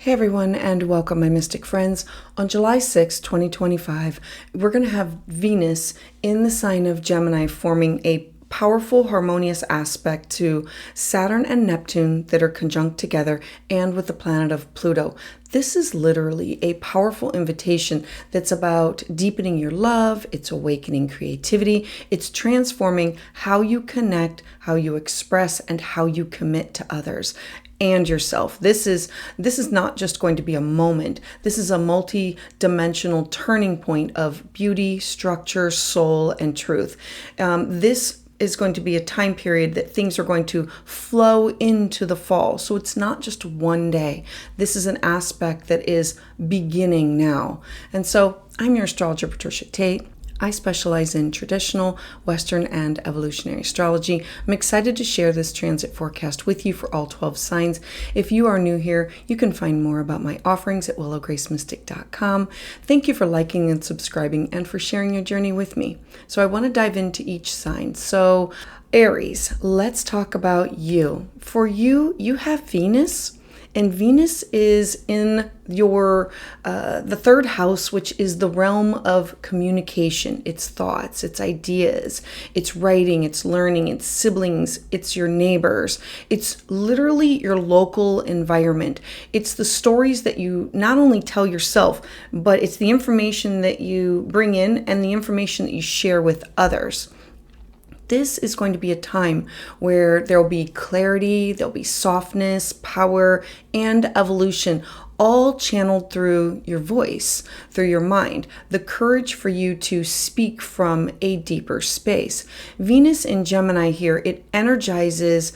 Hey everyone, and welcome, my mystic friends. On July 6, 2025, we're going to have Venus in the sign of Gemini forming a powerful harmonious aspect to Saturn and Neptune that are conjunct together and with the planet of Pluto. This is literally a powerful invitation that's about deepening your love, it's awakening creativity, it's transforming how you connect, how you express, and how you commit to others and yourself. This is not just going to be a moment. This is a multi-dimensional turning point of beauty, structure, soul, and truth. This is going to be a time period that things are going to flow into the fall. So it's not just one day. This is an aspect that is beginning now. And so I'm your astrologer, Patricia Tate. I specialize in traditional, Western, and evolutionary astrology. I'm excited to share this transit forecast with you for all 12 signs. If you are new here, you can find more about my offerings at willowgracemystic.com. Thank you for liking and subscribing and for sharing your journey with me. So I want to dive into each sign. So Aries, let's talk about you. For you, you have Venus. And Venus is in your the third house, which is the realm of communication, its thoughts, its ideas, it's writing, it's learning, it's siblings, it's your neighbors. It's literally your local environment. It's the stories that you not only tell yourself, but it's the information that you bring in and the information that you share with others. This is going to be a time where there will be clarity, there'll be softness, power, and evolution, all channeled through your voice, through your mind, the courage for you to speak from a deeper space. Venus in Gemini here, it energizes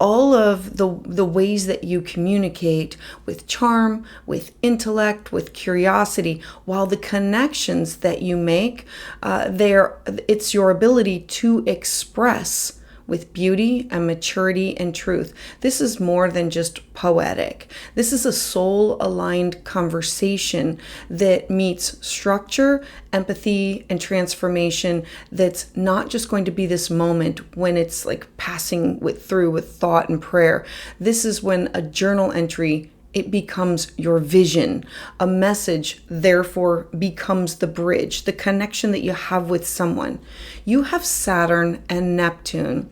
all of the ways that you communicate with charm, with intellect, with curiosity, while the connections that you make, it's your ability to express with beauty and maturity and truth. This is more than just poetic. This is a soul-aligned conversation that meets structure, empathy, and transformation. That's not just going to be this moment when it's like passing through with thought and prayer. This is when a journal entry, it becomes your vision. A message, therefore, becomes the bridge, the connection that you have with someone. You have Saturn and Neptune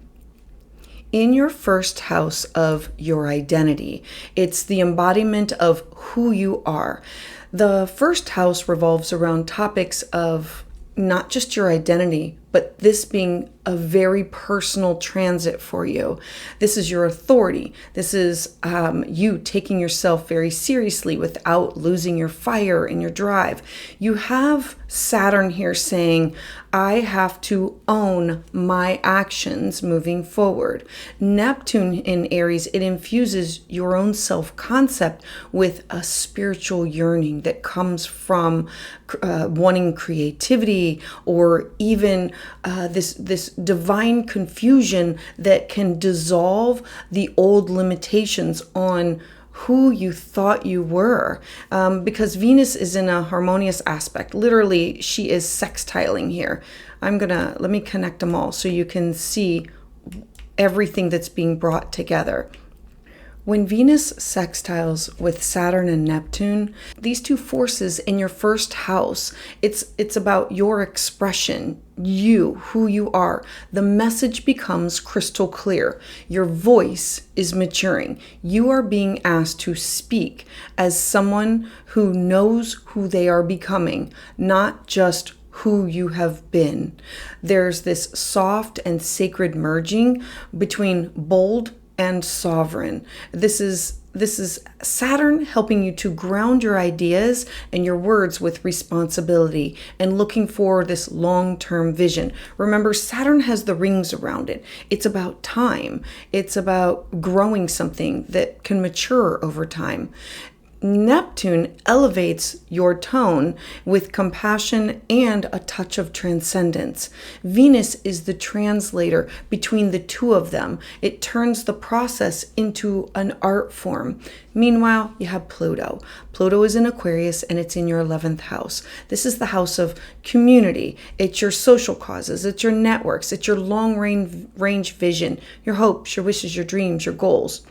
in your first house of your identity. It's the embodiment of who you are. The first house revolves around topics of not just your identity, but this being a very personal transit for you. This is your authority. This is you taking yourself very seriously without losing your fire and your drive. You have Saturn here saying, I have to own my actions moving forward. Neptune in Aries, it infuses your own self-concept with a spiritual yearning that comes from wanting creativity, or even this divine confusion that can dissolve the old limitations on who you thought you were, because Venus is in a harmonious aspect. Literally, she is sextiling here. Let me connect them all so you can see everything that's being brought together. When Venus sextiles with Saturn and Neptune, these two forces in your first house, it's about your expression, who you are. The message becomes crystal clear. Your voice is maturing. You are being asked to speak as someone who knows who they are becoming, not just who you have been. There's this soft and sacred merging between bold and sovereign. This is Saturn helping you to ground your ideas and your words with responsibility and looking for this long-term vision. Remember, Saturn has the rings around it. It's about time. It's about growing something that can mature over time. Neptune elevates your tone with compassion and a touch of transcendence. Venus is the translator between the two of them. It turns the process into an art form. Meanwhile, you have Pluto. Pluto is in Aquarius and it's in your 11th house. This is the house of community. It's your social causes. It's your networks. It's your long range vision, your hopes, your wishes, your dreams, your goals.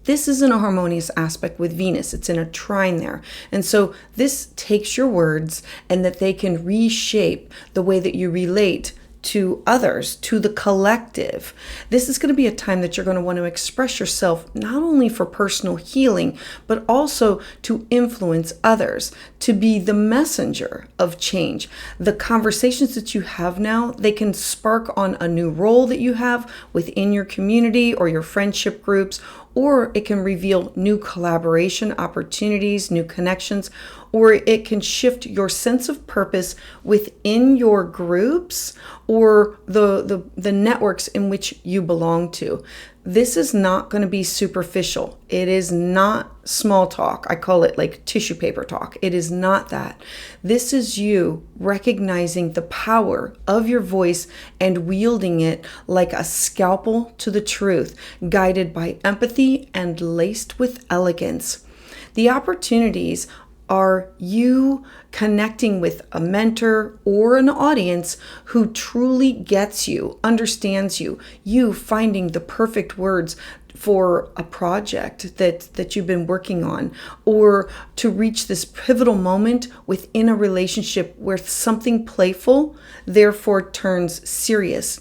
This is in a harmonious aspect with Venus. It's in a trine there. And so this takes your words and that they can reshape the way that you relate to others, to the collective. This is going to be a time that you're going to want to express yourself not only for personal healing, but also to influence others, to be the messenger of change. The conversations that you have now, they can spark on a new role that you have within your community or your friendship groups, or it can reveal new collaboration opportunities, new connections, or it can shift your sense of purpose within your groups or the networks in which you belong to. This is not going to be superficial. It is not small talk. I call it like tissue paper talk. It is not that. This is you recognizing the power of your voice and wielding it like a scalpel to the truth, guided by empathy and laced with elegance. The opportunities are you connecting with a mentor or an audience who truly gets you, understands you, you finding the perfect words for a project that you've been working on, or to reach this pivotal moment within a relationship where something playful therefore turns serious.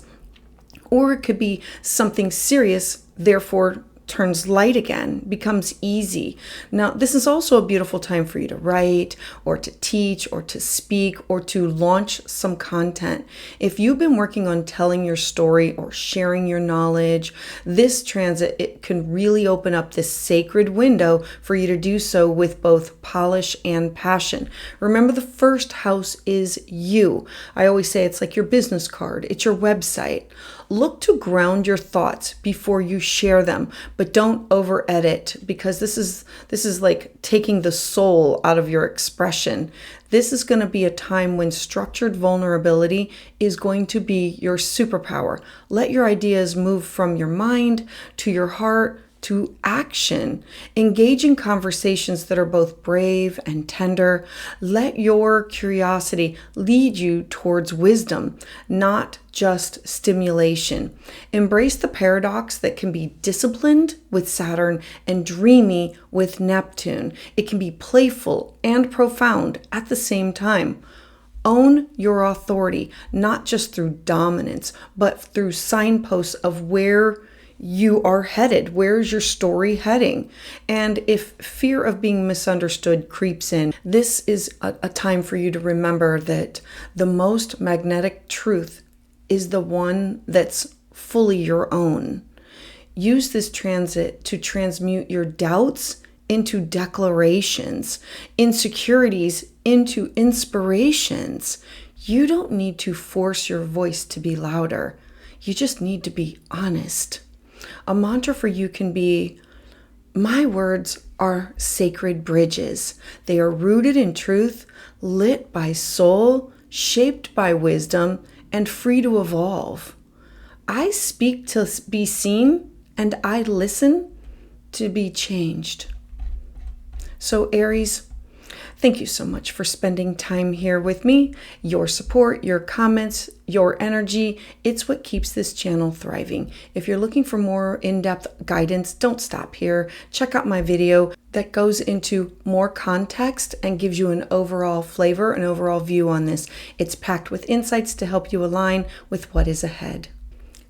Or it could be something serious, therefore turns light again, becomes easy. Now, this is also a beautiful time for you to write or to teach or to speak or to launch some content. If you've been working on telling your story or sharing your knowledge, this transit, it can really open up this sacred window for you to do so with both polish and passion. Remember, the first house is you. I always say it's like your business card. It's your website. Look to ground your thoughts before you share them, but don't over edit, because this is like taking the soul out of your expression. This is going to be a time when structured vulnerability is going to be your superpower. Let your ideas move from your mind to your heart to action. Engage in conversations that are both brave and tender. Let your curiosity lead you towards wisdom, not just stimulation. Embrace the paradox that can be disciplined with Saturn and dreamy with Neptune. It can be playful and profound at the same time. Own your authority, not just through dominance, but through signposts of where you are headed. Where's your story heading? And if fear of being misunderstood creeps in, this is a time for you to remember that the most magnetic truth is the one that's fully your own. Use this transit to transmute your doubts into declarations, insecurities into inspirations. You don't need to force your voice to be louder. You just need to be honest. A mantra for you can be, my words are sacred bridges. They are rooted in truth, lit by soul, shaped by wisdom, and free to evolve. I speak to be seen, and I listen to be changed. So Aries, thank you so much for spending time here with me. Your support, your comments, your energy, it's what keeps this channel thriving. If you're looking for more in-depth guidance, don't stop here. Check out my video that goes into more context and gives you an overall flavor, an overall view on this. It's packed with insights to help you align with what is ahead.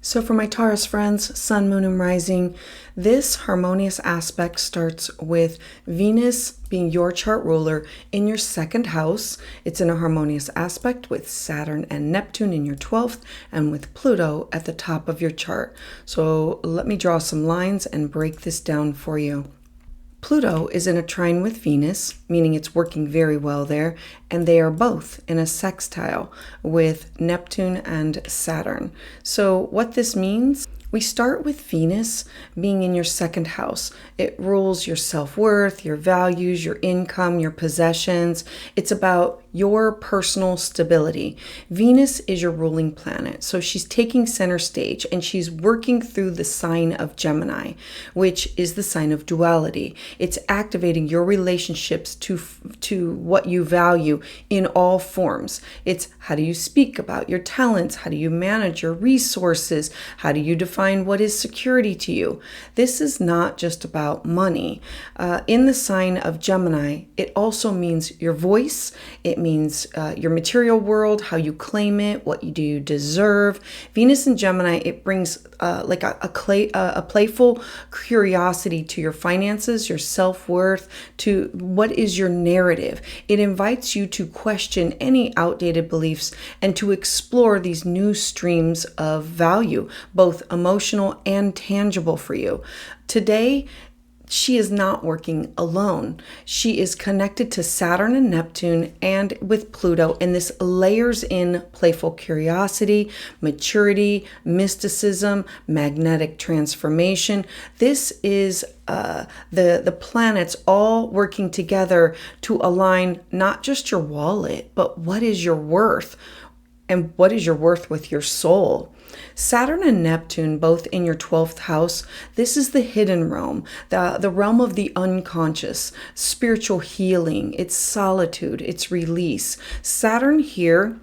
So for my Taurus friends, Sun, Moon, and Rising, this harmonious aspect starts with Venus being your chart ruler in your second house. It's in a harmonious aspect with Saturn and Neptune in your 12th and with Pluto at the top of your chart. So let me draw some lines and break this down for you. Pluto is in a trine with Venus, meaning it's working very well there, and they are both in a sextile with Neptune and Saturn. So what this means, we start with Venus being in your second house. It rules your self-worth, your values, your income, your possessions. It's about your personal stability. Venus is your ruling planet, so she's taking center stage and she's working through the sign of Gemini, which is the sign of duality. It's activating your relationships to what you value in all forms. It's how do you speak about your talents? How do you manage your resources? How do you define define what is security to you. This is not just about money. In the sign of Gemini, it also means your voice. It means your material world, how you claim it, what you do deserve. Venus in Gemini, it brings like a playful curiosity to your finances, your self-worth, to what is your narrative. It invites you to question any outdated beliefs and to explore these new streams of value, both emotional and tangible for you. Today, she is not working alone. She is connected to Saturn and Neptune and with Pluto, and this layers in playful curiosity, maturity, mysticism, magnetic transformation. This is the planets all working together to align not just your wallet, but what is your worth, and what is your worth with your soul. Saturn and Neptune, both in your 12th house, this is the hidden realm, the realm of the unconscious, spiritual healing, it's solitude, it's release. Saturn here,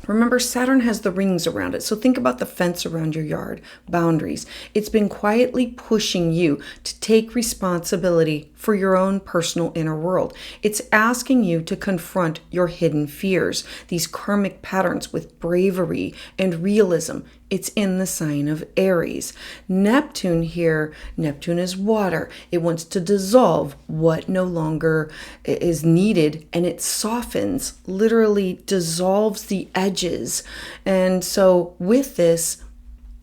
remember, Saturn has the rings around it. So think about the fence around your yard, boundaries. It's been quietly pushing you to take responsibility for your own personal inner world. It's asking you to confront your hidden fears, these karmic patterns with bravery and realism. It's in the sign of Aries. Neptune here, Neptune is water. It wants to dissolve what no longer is needed, and it softens, literally dissolves the edges. And so with this,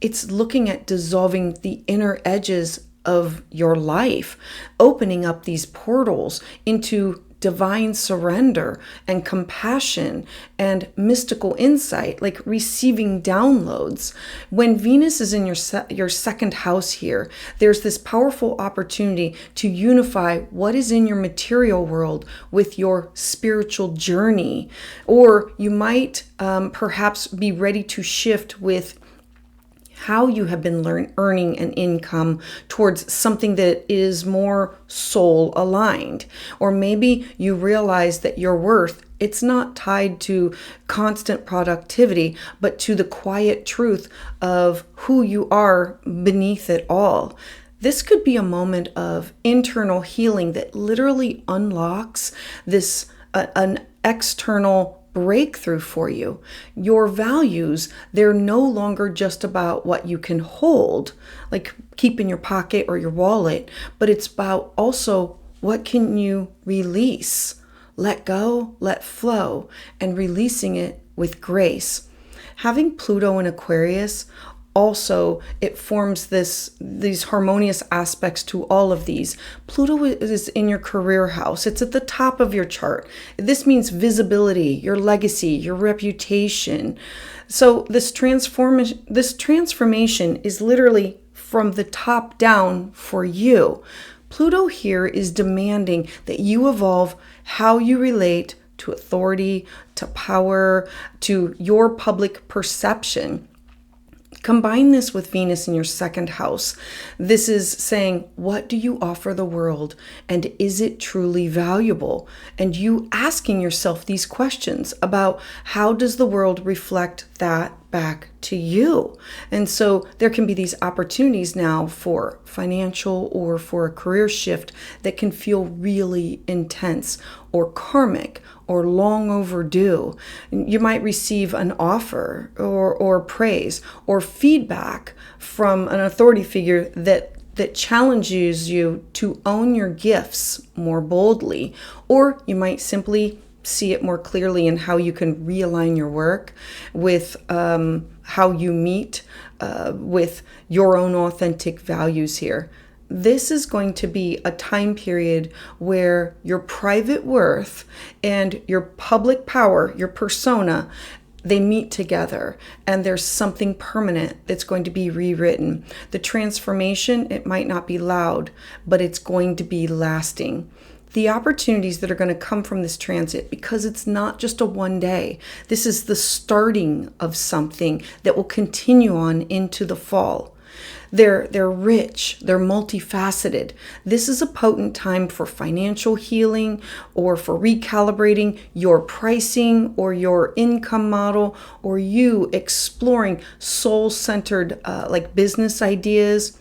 it's looking at dissolving the inner edges of your life, opening up these portals into divine surrender and compassion and mystical insight, like receiving downloads. When Venus is in your second house here, there's this powerful opportunity to unify what is in your material world with your spiritual journey. Or you might perhaps be ready to shift with how you have been earning an income towards something that is more soul aligned. Or maybe you realize that your worth, it's not tied to constant productivity, but to the quiet truth of who you are beneath it all. This could be a moment of internal healing that literally unlocks this an external breakthrough for you. Your values, they're no longer just about what you can hold, like keep in your pocket or your wallet, but it's about also what can you release, let go, let flow, and releasing it with grace. Having Pluto in Aquarius, also, it forms these harmonious aspects to all of these. Pluto is in your career house. It's at the top of your chart. This means visibility, your legacy, your reputation. So this transformation is literally from the top down for you. Pluto here is demanding that you evolve how you relate to authority, to power, to your public perception. Combine this with Venus in your second house. This is saying, what do you offer the world? And is it truly valuable? And you asking yourself these questions about how does the world reflect that back to you? And so there can be these opportunities now for financial or for a career shift that can feel really intense or karmic or long overdue. You might receive an offer or praise or feedback from an authority figure that challenges you to own your gifts more boldly, or you might simply see it more clearly in how you can realign your work with how you meet with your own authentic values here. This is going to be a time period where your private worth and your public power, your persona, they meet together, and there's something permanent that's going to be rewritten. The transformation, it might not be loud, but it's going to be lasting. The opportunities that are going to come from this transit, because it's not just a one day. This is the starting of something that will continue on into the fall. They're rich, they're multifaceted. This is a potent time for financial healing or for recalibrating your pricing or your income model, or you exploring soul-centered like business ideas.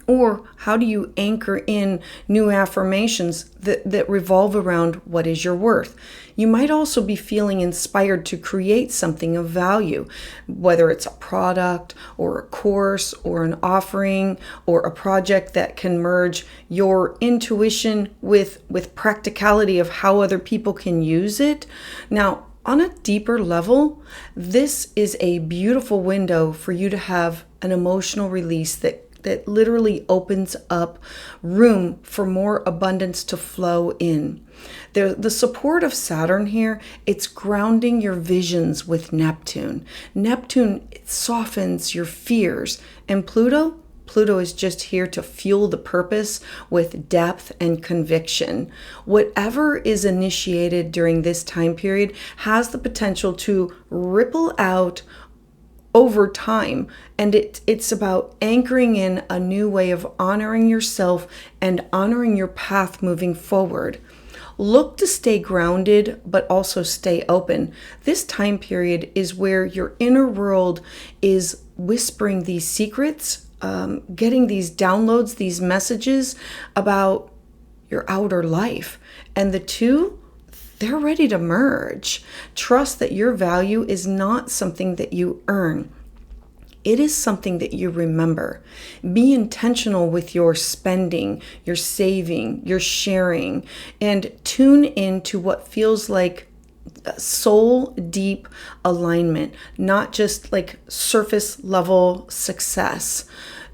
Or how do you anchor in new affirmations that revolve around what is your worth? You might also be feeling inspired to create something of value, whether it's a product or a course or an offering or a project that can merge your intuition with practicality of how other people can use it. Now, on a deeper level, this is a beautiful window for you to have an emotional release that literally opens up room for more abundance to flow in. The support of Saturn here, it's grounding your visions with Neptune. Neptune, it softens your fears. And Pluto is just here to fuel the purpose with depth and conviction. Whatever is initiated during this time period has the potential to ripple out over time, and it's about anchoring in a new way of honoring yourself and honoring your path moving forward. Look to stay grounded, but also stay open. This time period is where your inner world is whispering these secrets, getting these downloads, these messages about your outer life, and the two, they're ready to merge. Trust that your value is not something that you earn. It is something that you remember. Be intentional with your spending, your saving, your sharing, and tune into what feels like soul deep alignment, not just like surface level success.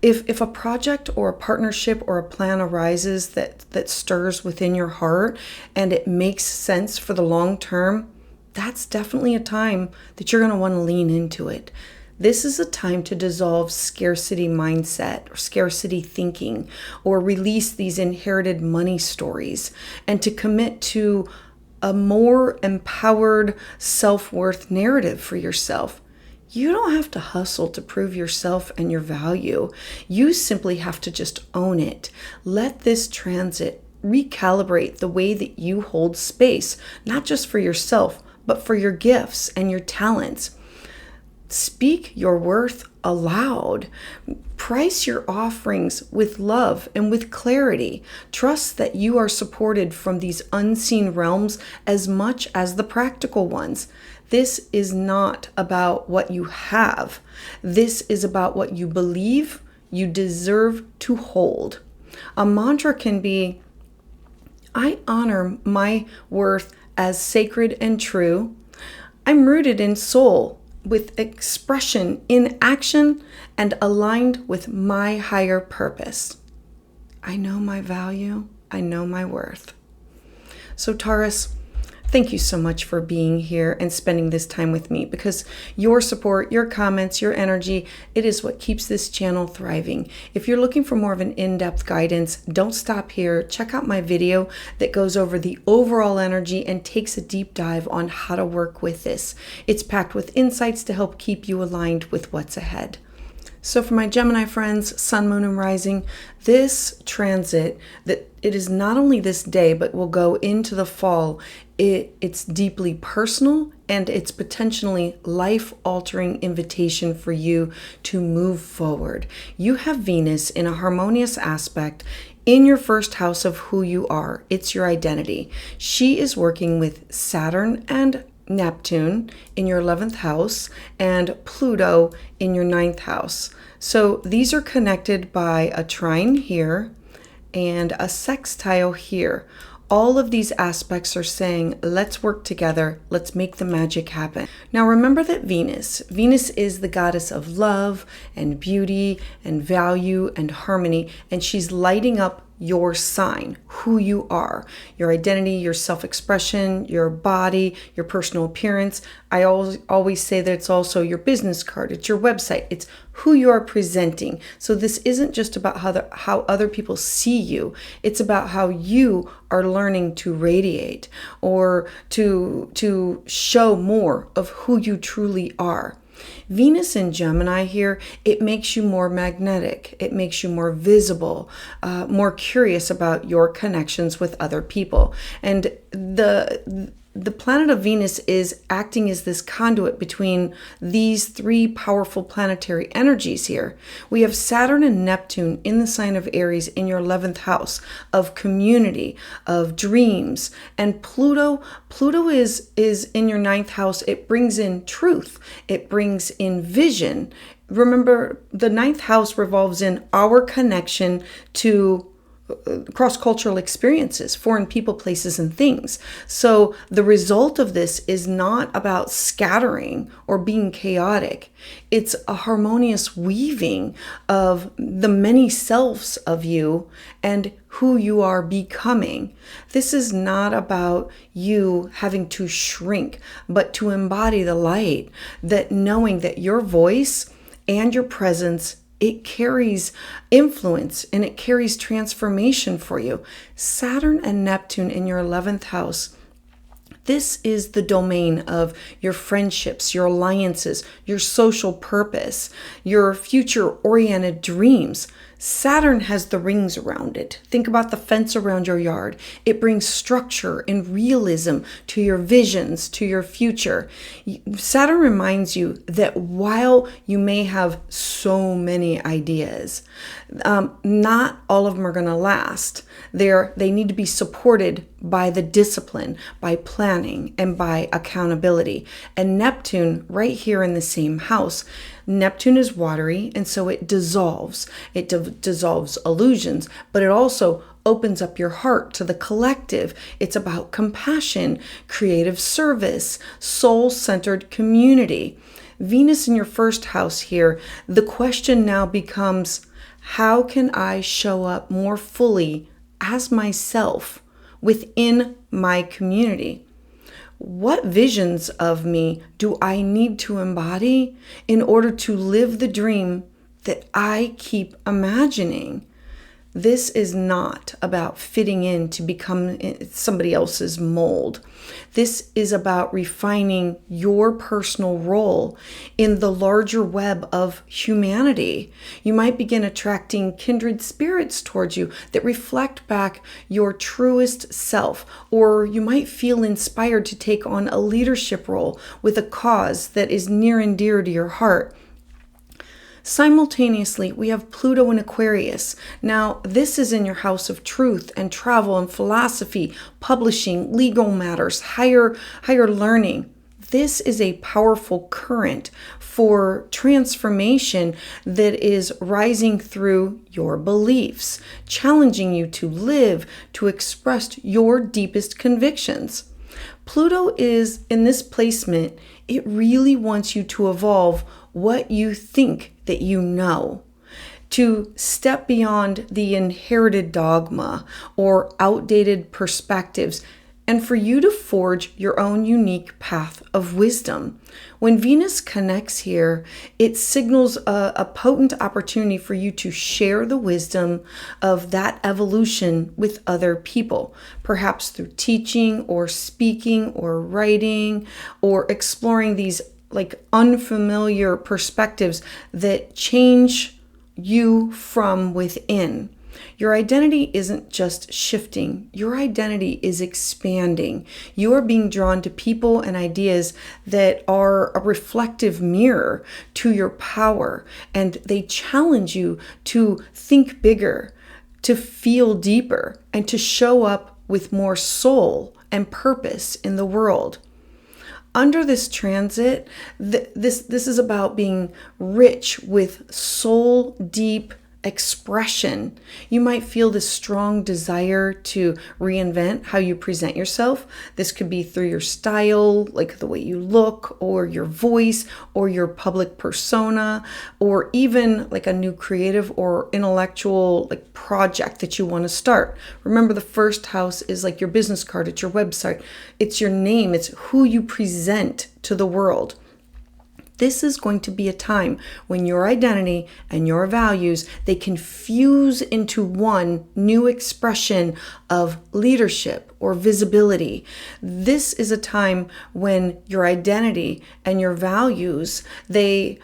If a project or a partnership or a plan arises that stirs within your heart and it makes sense for the long term, that's definitely a time that you're going to want to lean into it. This is a time to dissolve scarcity mindset or scarcity thinking, or release these inherited money stories, and to commit to a more empowered self-worth narrative for yourself. You don't have to hustle to prove yourself and your value. You simply have to just own it. Let this transit recalibrate the way that you hold space, not just for yourself, but for your gifts and your talents. Speak your worth aloud. Price your offerings with love and with clarity. Trust that you are supported from these unseen realms as much as the practical ones. This is not about what you have. This is about what you believe you deserve to hold. A mantra can be, I honor my worth as sacred and true. I'm rooted in soul, with expression in action, and aligned with my higher purpose. I know my value. I know my worth. So Taurus, thank you so much for being here and spending this time with me, because your support, your comments, your energy, it is what keeps this channel thriving. If you're looking for more of an in-depth guidance, don't stop here. Check out my video that goes over the overall energy and takes a deep dive on how to work with this. It's packed with insights to help keep you aligned with what's ahead. So for my Gemini friends, Sun, Moon, and Rising, this transit, that it is not only this day, but will go into the fall. It's deeply personal, and it's potentially life-altering invitation for you to move forward. You have Venus in a harmonious aspect in your first house of who you are. It's your identity. She is working with Saturn and Neptune in your 11th house and Pluto in your 9th house. So these are connected by a trine here and a sextile here. All of these aspects are saying, let's work together. Let's make the magic happen. Now remember that Venus is the goddess of love and beauty and value and harmony, and she's lighting up your sign, who you are, your identity, your self-expression, your body, your personal appearance. I always say that it's also your business card, it's your website, it's who you are presenting. So this isn't just about how other people see you, it's about how you are learning to radiate or to show more of who you truly are. Venus in Gemini here, it makes you more magnetic. It makes you more visible, more curious about your connections with other people. And the planet of Venus is acting as this conduit between these three powerful planetary energies here. We have Saturn and Neptune in the sign of Aries in your 11th house of community, of dreams. And Pluto is in your 9th house. It brings in truth. It brings in vision. Remember, the 9th house revolves in our connection to cross-cultural experiences, foreign people, places, and things. So the result of this is not about scattering or being chaotic. It's a harmonious weaving of the many selves of you and who you are becoming. This is not about you having to shrink, but to embody the light, that knowing that your voice and your presence, it carries influence and it carries transformation for you. Saturn and Neptune in your 11th house. This is the domain of your friendships, your alliances, your social purpose, your future-oriented dreams. Saturn has the rings around it. Think about the fence around your yard. It brings structure and realism to your visions, to your future. Saturn reminds you that while you may have so many ideas, not all of them are going to last. They need to be supported by the discipline, by planning, and by accountability. And Neptune, right here in the same house, Neptune is watery, and so it dissolves. It dissolves illusions, but it also opens up your heart to the collective. It's about compassion, creative service, soul-centered community. Venus in your first house here, the question now becomes, how can I show up more fully as myself within my community? What visions of me do I need to embody in order to live the dream that I keep imagining? This is not about fitting in to become somebody else's mold. This is about refining your personal role in the larger web of humanity. You might begin attracting kindred spirits towards you that reflect back your truest self, or you might feel inspired to take on a leadership role with a cause that is near and dear to your heart. Simultaneously, we have Pluto in Aquarius. Now, this is in your house of truth and travel and philosophy, publishing, legal matters, higher learning. This is a powerful current for transformation that is rising through your beliefs, challenging you to live, to express your deepest convictions. Pluto is in this placement. It really wants you to evolve what you think that you know, to step beyond the inherited dogma or outdated perspectives, and for you to forge your own unique path of wisdom. When Venus connects here, it signals a potent opportunity for you to share the wisdom of that evolution with other people, perhaps through teaching or speaking or writing or exploring these unfamiliar perspectives that change you from within. Your identity isn't just shifting. Your identity is expanding. You are being drawn to people and ideas that are a reflective mirror to your power, and they challenge you to think bigger, to feel deeper, and to show up with more soul and purpose in the world. Under this transit, this is about being rich with soul deep expression. You might feel this strong desire to reinvent how you present yourself. This could be through your style, like the way you look, or your voice, or your public persona, or even like a new creative or intellectual project that you want to start. Remember, the first house is like your business card, it's your website, it's your name, it's who you present to the world. This is going to be a time when your identity and your values, they can fuse into one new expression of leadership or visibility. This is a time when your identity and your values, they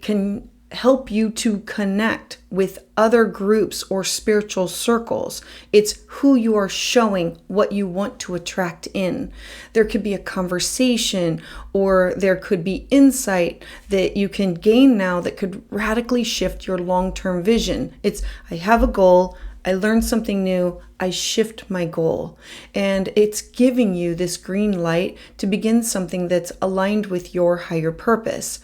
can help you to connect with other groups or spiritual circles. It's who you are showing what you want to attract in. There could be a conversation or there could be insight that you can gain now that could radically shift your long-term vision. It's, I have a goal, I learned something new, I shift my goal. And it's giving you this green light to begin something that's aligned with your higher purpose.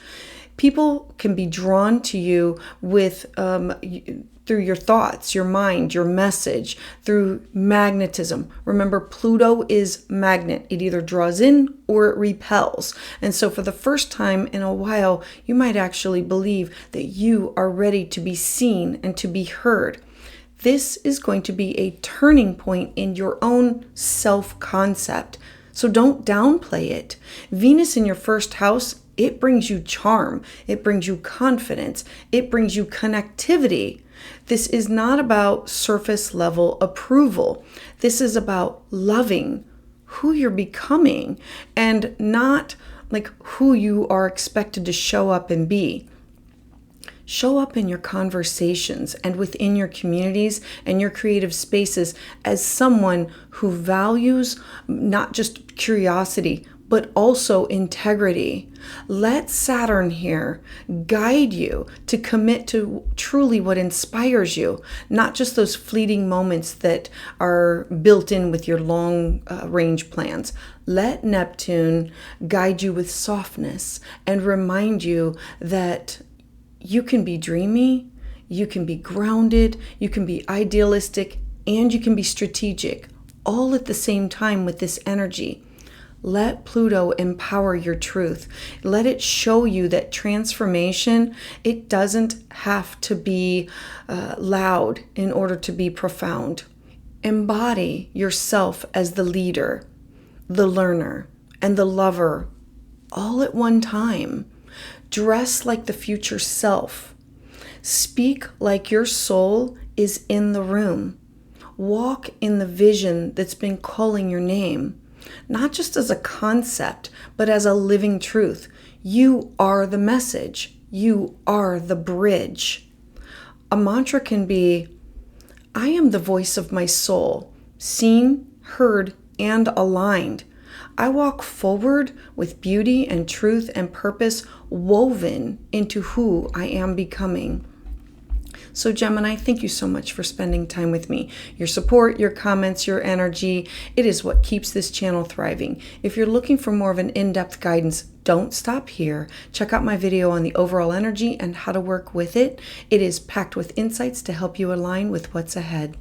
People can be drawn to you with through your thoughts, your mind, your message, through magnetism. Remember, Pluto is magnet. It either draws in or it repels. And so for the first time in a while, you might actually believe that you are ready to be seen and to be heard. This is going to be a turning point in your own self-concept. So don't downplay it. Venus in your first house, it brings you charm. It brings you confidence. It brings you connectivity. This is not about surface level approval. This is about loving who you're becoming and not like who you are expected to show up and be. Show up in your conversations and within your communities and your creative spaces as someone who values not just curiosity, but also integrity. Let Saturn here guide you to commit to truly what inspires you, not just those fleeting moments that are built in with your long range plans. Let Neptune guide you with softness and remind you that you can be dreamy, you can be grounded, you can be idealistic, and you can be strategic, all at the same time with this energy. Let Pluto empower your truth. Let it show you that transformation, it doesn't have to be loud in order to be profound. Embody yourself as the leader, the learner, and the lover all at one time. Dress like the future self. Speak like your soul is in the room. Walk in the vision that's been calling your name. Not just as a concept, but as a living truth. You are the message. You are the bridge. A mantra can be, I am the voice of my soul, seen, heard, and aligned. I walk forward with beauty and truth and purpose woven into who I am becoming. So Gemini, thank you so much for spending time with me. Your support, your comments, your energy, it is what keeps this channel thriving. If you're looking for more of an in-depth guidance, don't stop here. Check out my video on the overall energy and how to work with it. It is packed with insights to help you align with what's ahead.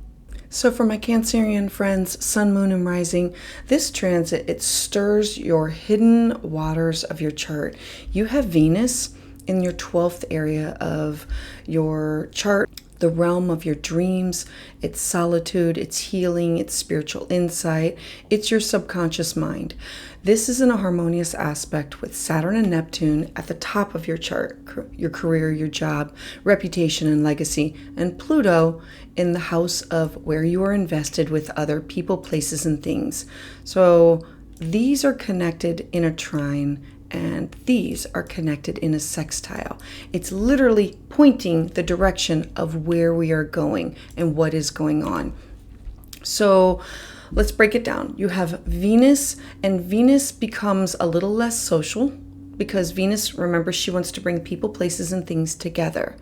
So for my Cancerian friends, Sun, Moon, and Rising, this transit, it stirs your hidden waters of your chart. You have Venus in your 12th area of your chart, the realm of your dreams. It's solitude, it's healing, it's spiritual insight, it's your subconscious mind. This is in a harmonious aspect with Saturn and Neptune at the top of your chart, your career, your job, reputation, and legacy, and Pluto in the house of where you are invested with other people, places, and things. So these are connected in a trine, and these are connected in a sextile. It's literally pointing the direction of where we are going and what is going on. So let's break it down. You have Venus, and Venus becomes a little less social because Venus, remember, she wants to bring people, places, and things together.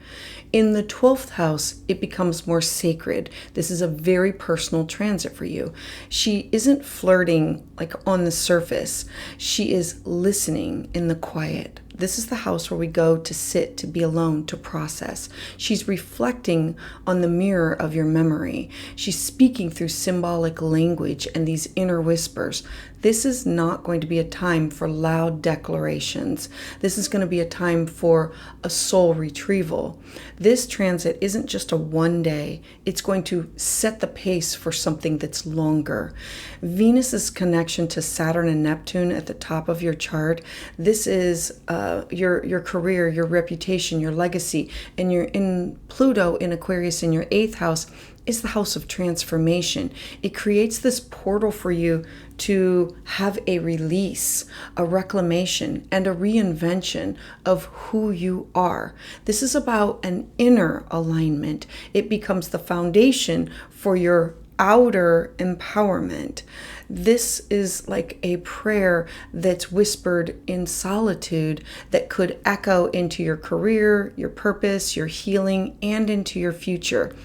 In the 12th house, it becomes more sacred. This is a very personal transit for you. She isn't flirting like on the surface. She is listening in the quiet. This is the house where we go to sit, to be alone, to process. She's reflecting on the mirror of your memory. She's speaking through symbolic language and these inner whispers. This is not going to be a time for loud declarations. This is going to be a time for a soul retrieval. This transit isn't just a one day. It's going to set the pace for something that's longer. Venus's connection to Saturn and Neptune at the top of your chart, this is your career, your reputation, your legacy. And you're in Pluto in Aquarius in your 8th house is the house of transformation. It creates this portal for you to have a release, a reclamation, and a reinvention of who you are. This is about an inner alignment. It becomes the foundation for your outer empowerment. This is like a prayer that's whispered in solitude that could echo into your career, your purpose, your healing, and into your future.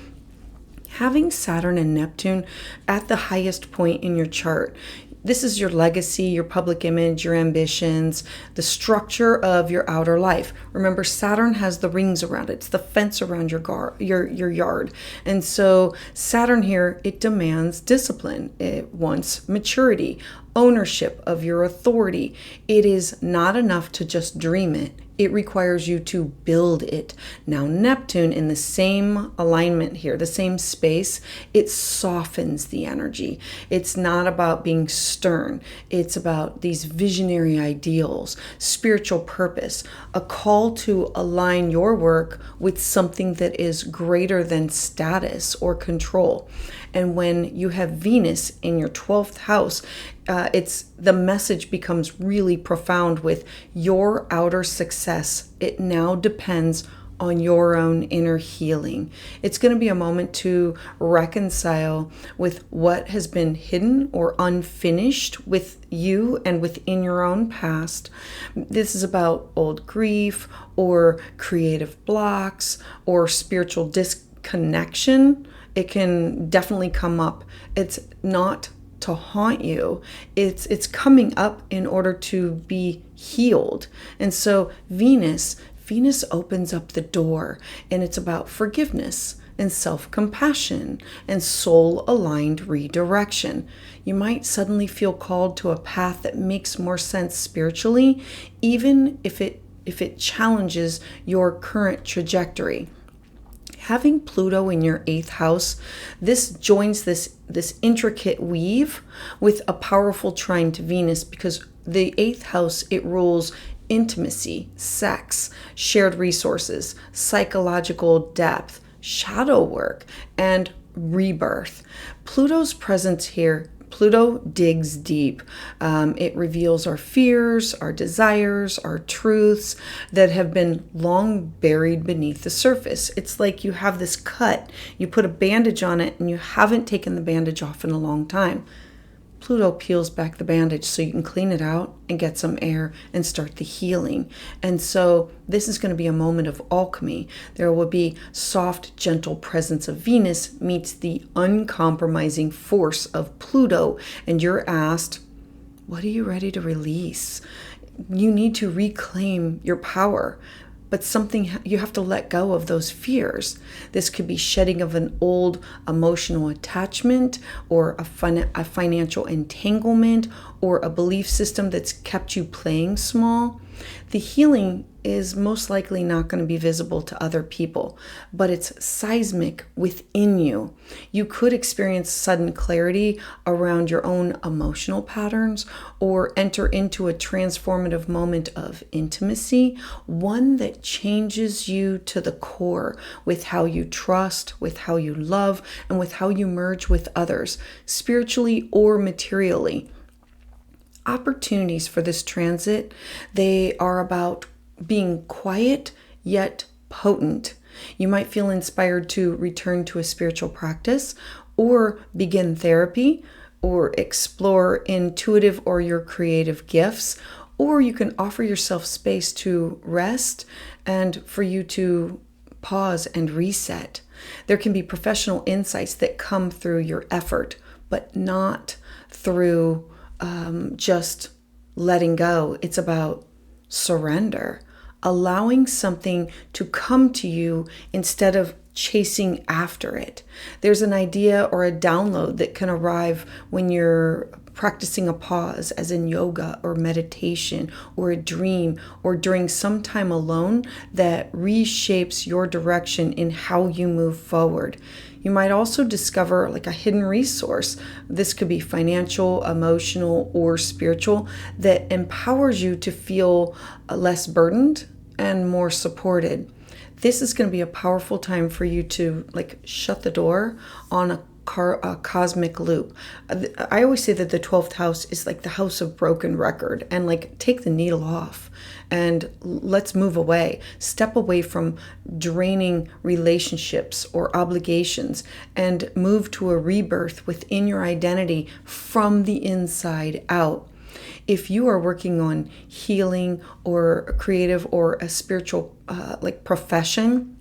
Having Saturn and Neptune at the highest point in your chart, this is your legacy, your public image, your ambitions, the structure of your outer life. Remember, Saturn has the rings around it. It's the fence around your yard. And so Saturn here, it demands discipline. It wants maturity, ownership of your authority. It is not enough to just dream it. It requires you to build it. Now, Neptune in the same alignment here, the same space, it softens the energy. It's not about being stern. It's about these visionary ideals, spiritual purpose, a call to align your work with something that is greater than status or control. And when you have Venus in your 12th house, the message becomes really profound with your outer success. It now depends on your own inner healing. It's going to be a moment to reconcile with what has been hidden or unfinished with you and within your own past. This is about old grief or creative blocks or spiritual disconnection. It can definitely come up. It's not to haunt you. It's coming up in order to be healed. And so Venus opens up the door, and it's about forgiveness and self-compassion and soul-aligned redirection. You might suddenly feel called to a path that makes more sense spiritually, even if it challenges your current trajectory. Having Pluto in your 8th house, this joins this intricate weave with a powerful trine to Venus, because the 8th house, it rules intimacy, sex, shared resources, psychological depth, shadow work, and rebirth. Pluto's presence here, Pluto digs deep. It reveals our fears, our desires, our truths that have been long buried beneath the surface. It's like you have this cut, you put a bandage on it, and you haven't taken the bandage off in a long time. Pluto peels back the bandage so you can clean it out and get some air and start the healing. And so this is going to be a moment of alchemy. There will be soft, gentle presence of Venus meets the uncompromising force of Pluto. And you're asked, what are you ready to release? You need to reclaim your power. But you have to let go of those fears. This could be shedding of an old emotional attachment, or a financial entanglement, or a belief system that's kept you playing small. The healing is most likely not going to be visible to other people, but it's seismic within you. You could experience sudden clarity around your own emotional patterns, or enter into a transformative moment of intimacy, one that changes you to the core with how you trust, with how you love, and with how you merge with others, spiritually or materially. Opportunities for this transit, they are about being quiet yet potent. You might feel inspired to return to a spiritual practice, or begin therapy, or explore intuitive or your creative gifts, or you can offer yourself space to rest and for you to pause and reset. There can be professional insights that come through your effort, but not through just letting go. It's about surrender, allowing something to come to you instead of chasing after it. There's an idea or a download that can arrive when you're practicing a pause, as in yoga or meditation, or a dream, or during some time alone that reshapes your direction in how you move forward. You might also discover like a hidden resource. This could be financial, emotional, or spiritual that empowers you to feel less burdened and more supported. This is going to be a powerful time for you to like shut the door on a cosmic loop. I always say that the 12th house is like the house of broken record, and like take the needle off and let's move away. Step away from draining relationships or obligations and move to a rebirth within your identity from the inside out. If you are working on healing or a creative or a spiritual like profession,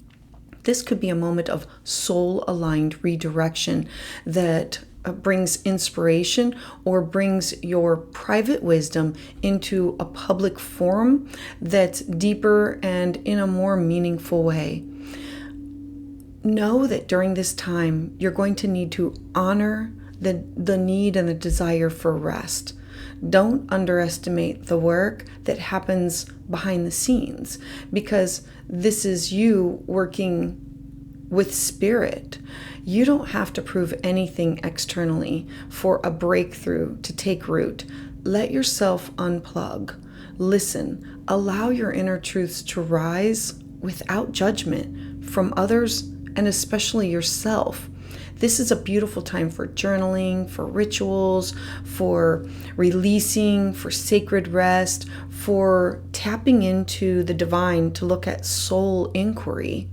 this could be a moment of soul-aligned redirection that brings inspiration or brings your private wisdom into a public forum that's deeper and in a more meaningful way. Know that during this time, you're going to need to honor the need and the desire for rest. Don't underestimate the work that happens behind the scenes, because this is you working with spirit. You don't have to prove anything externally for a breakthrough to take root. Let yourself unplug. Listen. Allow your inner truths to rise without judgment from others and especially yourself. This is a beautiful time for journaling, for rituals, for releasing, for sacred rest, for tapping into the divine to look at soul inquiry.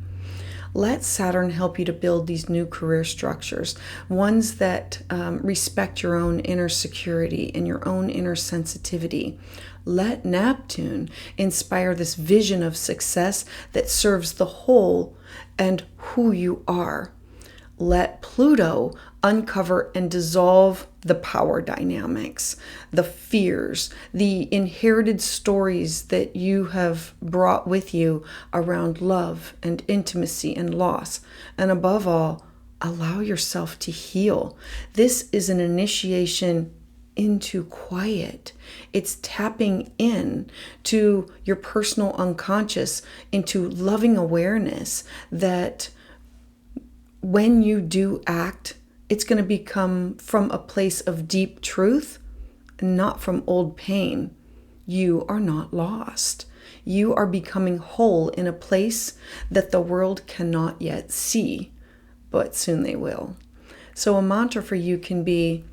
Let Saturn help you to build these new career structures, ones that respect your own inner security and your own inner sensitivity. Let Neptune inspire this vision of success that serves the whole and who you are. Let Pluto uncover and dissolve the power dynamics, the fears, the inherited stories that you have brought with you around love and intimacy and loss. And above all, allow yourself to heal. This is an initiation into quiet. It's tapping in to your personal unconscious, into loving awareness that when you do act, it's going to become from a place of deep truth, not from old pain. You are not lost. You are becoming whole in a place that the world cannot yet see, but soon they will. So a mantra for you can be,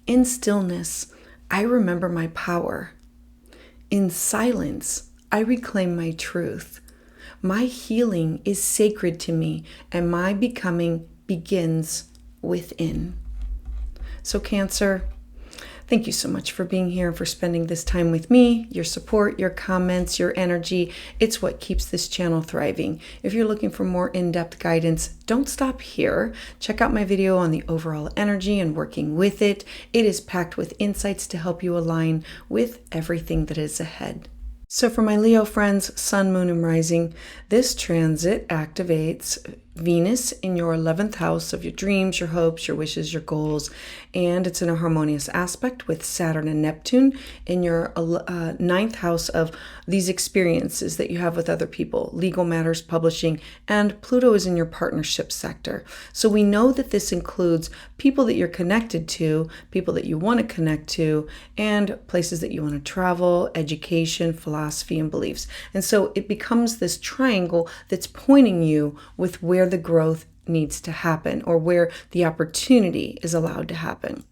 in stillness, I remember my power. In silence, I reclaim my truth. My healing is sacred to me, and my becoming begins within. So Cancer, thank you so much for being here, for spending this time with me. Your support, your comments, your energy, it's what keeps this channel thriving. If you're looking for more in-depth guidance, don't stop here. Check out my video on the overall energy and working with it. It is packed with insights to help you align with everything that is ahead. So for my Leo friends, Sun, Moon, and Rising, this transit activates Venus in your 11th house of your dreams, your hopes, your wishes, your goals, and it's in a harmonious aspect with Saturn and Neptune in your 9th house of these experiences that you have with other people, legal matters, publishing, and Pluto is in your partnership sector. So we know that this includes people that you're connected to, people that you want to connect to, and places that you want to travel, education, philosophy, and beliefs. And so it becomes this triangle that's pointing you with where the growth needs to happen or where the opportunity is allowed to happen.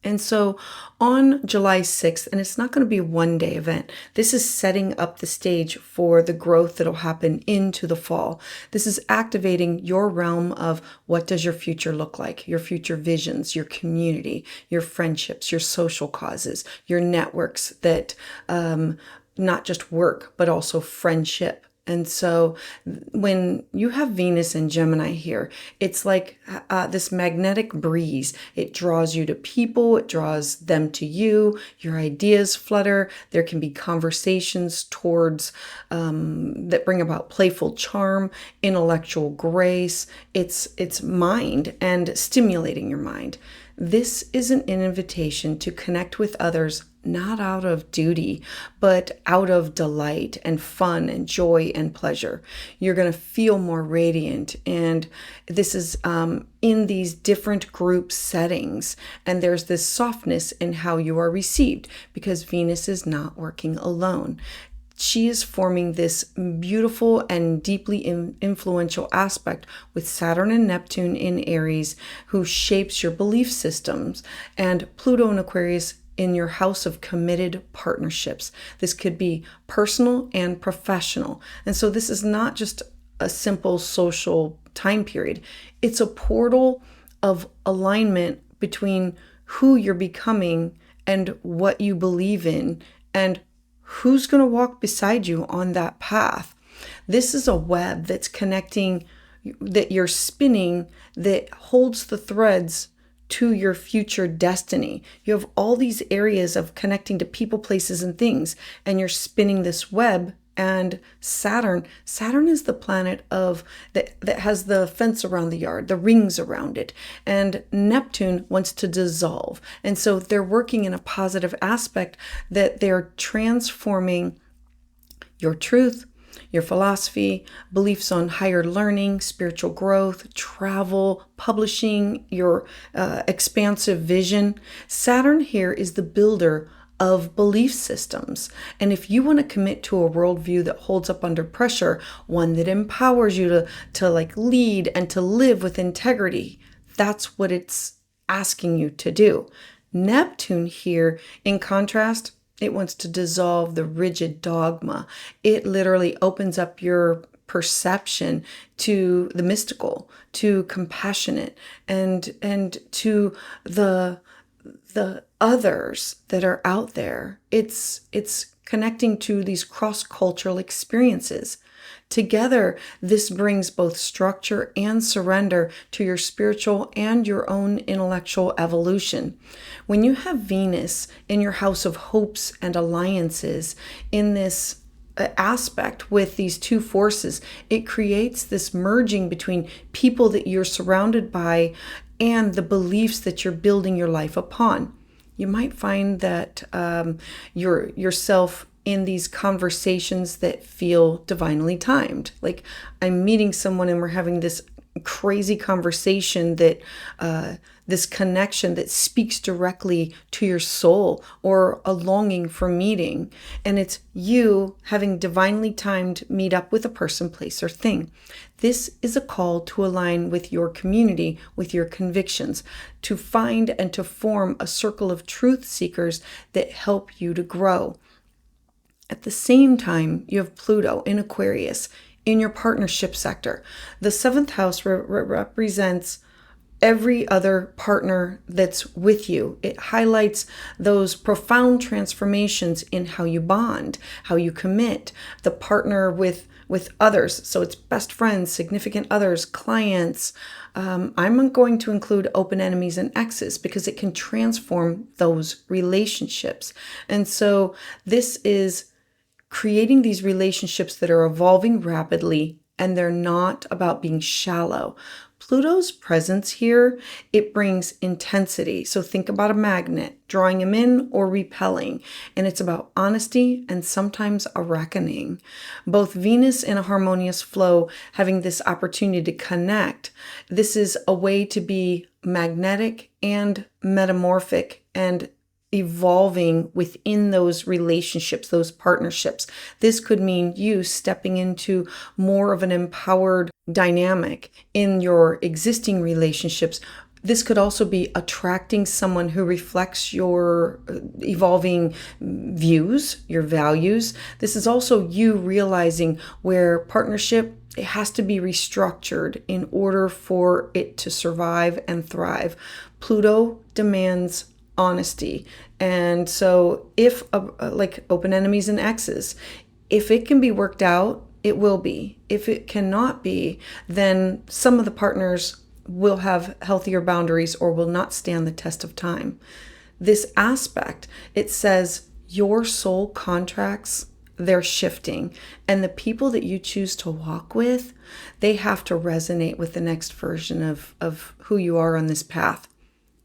And so on July 6th, and it's not going to be a one-day event, this is setting up the stage for the growth that'll happen into the fall. This is activating your realm of what does your future look like, your future visions, your community, your friendships, your social causes, your networks that not just work, but also friendship. And so when you have Venus and Gemini here, it's like this magnetic breeze. It draws you to people, it draws them to you, your ideas flutter. There can be conversations towards that bring about playful charm, intellectual grace. It's mind and stimulating your mind. This is an invitation to connect with others not out of duty, but out of delight and fun and joy and pleasure. You're going to feel more radiant. And this is in these different group settings. And there's this softness in how you are received because Venus is not working alone. She is forming this beautiful and deeply influential aspect with Saturn and Neptune in Aries, who shapes your belief systems, and Pluto in Aquarius in your house of committed partnerships. This could be personal and professional. And so this is not just a simple social time period. It's a portal of alignment between who you're becoming and what you believe in and who's going to walk beside you on that path. This is a web that's connecting, that you're spinning, that holds the threads to your future destiny. You have all these areas of connecting to people, places, and things, and you're spinning this web. And Saturn is the planet of that has the fence around the yard, the rings around it. And Neptune wants to dissolve. And so they're working in a positive aspect that they're transforming your truth, your philosophy, beliefs on higher learning, spiritual growth, travel, publishing, your expansive vision. Saturn here is the builder of belief systems. And if you want to commit to a worldview that holds up under pressure, one that empowers you to like lead and to live with integrity, that's what it's asking you to do. Neptune here, in contrast, it wants to dissolve the rigid dogma. It literally opens up your perception to the mystical, to compassionate, and to the others that are out there. It's connecting to these cross-cultural experiences. Together, this brings both structure and surrender to your spiritual and your own intellectual evolution. When you have Venus in your house of hopes and alliances in this aspect with these two forces, it creates this merging between people that you're surrounded by and the beliefs that you're building your life upon. You might find that you're yourself in these conversations that feel divinely timed. Like I'm meeting someone and we're having this crazy conversation that this connection that speaks directly to your soul or a longing for meeting. And it's you having divinely timed meet up with a person, place, or thing. This is a call to align with your community, with your convictions, to find and to form a circle of truth seekers that help you to grow. At the same time, you have Pluto in Aquarius in your partnership sector. The seventh house represents every other partner that's with you. It highlights those profound transformations in how you bond, how you commit, the partner with others. So it's best friends, significant others, clients. I'm going to include open enemies and exes because it can transform those relationships. And so this is creating these relationships that are evolving rapidly, and they're not about being shallow. Pluto's presence here, it brings intensity. So think about a magnet, drawing them in or repelling. And it's about honesty and sometimes a reckoning. Both Venus in a harmonious flow, having this opportunity to connect. This is a way to be magnetic and metamorphic and evolving within those relationships, those partnerships. This could mean you stepping into more of an empowered dynamic in your existing relationships. This could also be attracting someone who reflects your evolving views, your values. This is also you realizing where partnership, it has to be restructured in order for it to survive and thrive. Pluto demands honesty. And so if like open enemies and exes, if it can be worked out, it will be. If it cannot be, then some of the partners will have healthier boundaries or will not stand the test of time. This aspect, it says your soul contracts, they're shifting, and the people that you choose to walk with, they have to resonate with the next version of who you are on this path,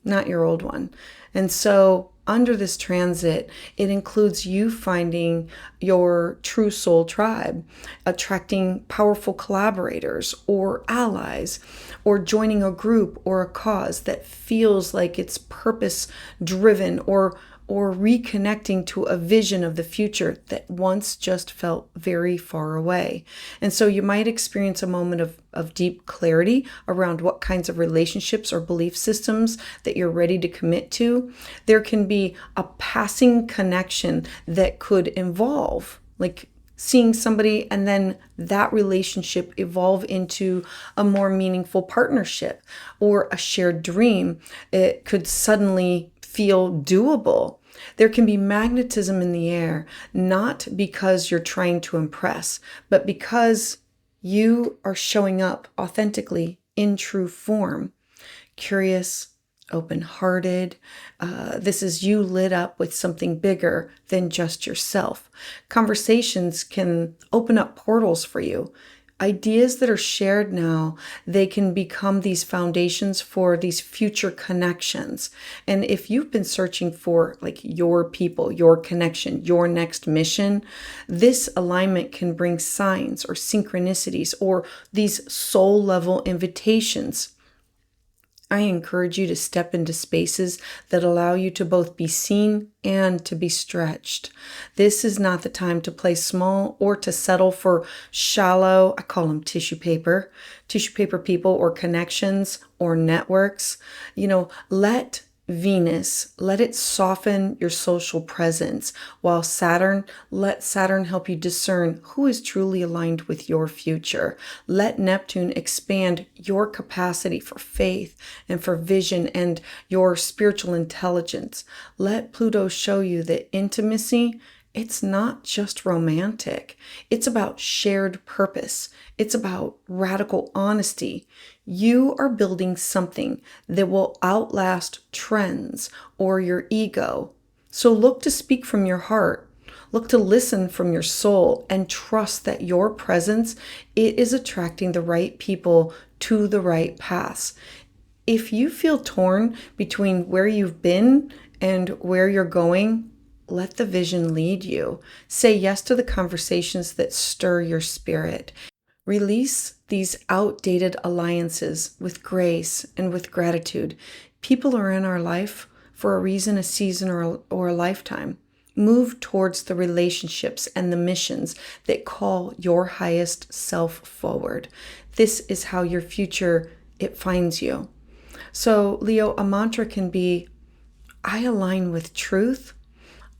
not your old one. And so under this transit, it includes you finding your true soul tribe, attracting powerful collaborators or allies, or joining a group or a cause that feels like it's purpose driven, or reconnecting to a vision of the future that once just felt very far away. And so you might experience a moment of deep clarity around what kinds of relationships or belief systems that you're ready to commit to. There can be a passing connection that could involve, like, seeing somebody and then that relationship evolve into a more meaningful partnership or a shared dream. It could suddenly feel doable. There can be magnetism in the air, not because you're trying to impress, but because you are showing up authentically in true form. Curious, open-hearted. This is you lit up with something bigger than just yourself. Conversations can open up portals for you. Ideas that are shared now, they can become these foundations for these future connections. And if you've been searching for like your people, your connection, your next mission, this alignment can bring signs or synchronicities or these soul level invitations. I encourage you to step into spaces that allow you to both be seen and to be stretched. This is not the time to play small or to settle for shallow, I call them tissue paper people or connections or networks. Let Venus, let it soften your social presence, while let Saturn help you discern who is truly aligned with your future. Let Neptune expand your capacity for faith and for vision and your spiritual intelligence. Let Pluto show you that intimacy, it's not just romantic. It's about shared purpose. It's about radical honesty. You are building something that will outlast trends or your ego. So look to speak from your heart. Look to listen from your soul and trust that your presence, it is attracting the right people to the right paths. If you feel torn between where you've been and where you're going, let the vision lead you. Say yes to the conversations that stir your spirit. Release these outdated alliances with grace and with gratitude. People are in our life for a reason, a season, or a lifetime. Move towards the relationships and the missions that call your highest self forward. This is how your future, it finds you. So, Leo, a mantra can be, I align with truth.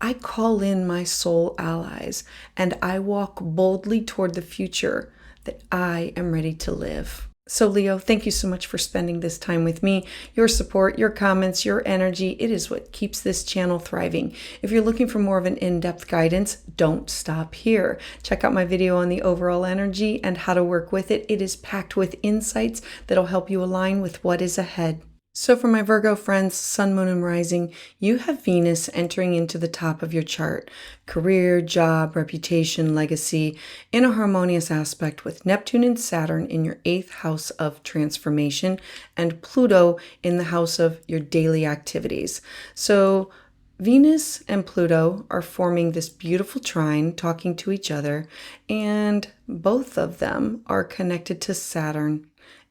I call in my soul allies, and I walk boldly toward the future that I am ready to live. So Leo, thank you so much for spending this time with me. Your support, your comments, your energy, it is what keeps this channel thriving. If you're looking for more of an in-depth guidance, don't stop here. Check out my video on the overall energy and how to work with it. It is packed with insights that'll help you align with what is ahead. So for my Virgo friends, Sun, Moon, and Rising, you have Venus entering into the top of your chart. Career, job, reputation, legacy, in a harmonious aspect with Neptune and Saturn in your 8th house of transformation and Pluto in the house of your daily activities. So Venus and Pluto are forming this beautiful trine, talking to each other, and both of them are connected to Saturn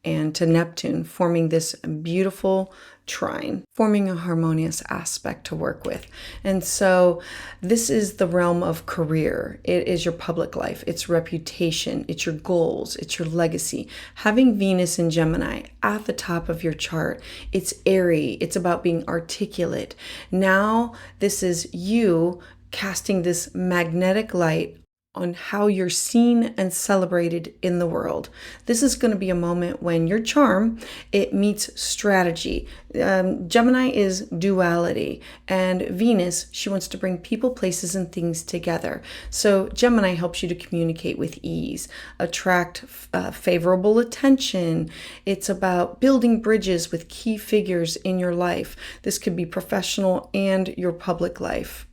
and to Neptune, forming this beautiful trine, forming a harmonious aspect to work with. And so this is the realm of career. It is your public life, it's reputation, it's your goals, it's your legacy. Having Venus in Gemini at the top of your chart, it's airy, it's about being articulate. Now this is you casting this magnetic light on how you're seen and celebrated in the world. This is going to be a moment when your charm, it meets strategy. Gemini is duality, and Venus, she wants to bring people, places, and things together. So Gemini helps you to communicate with ease, attract favorable attention. It's about building bridges with key figures in your life. This could be professional and your public life.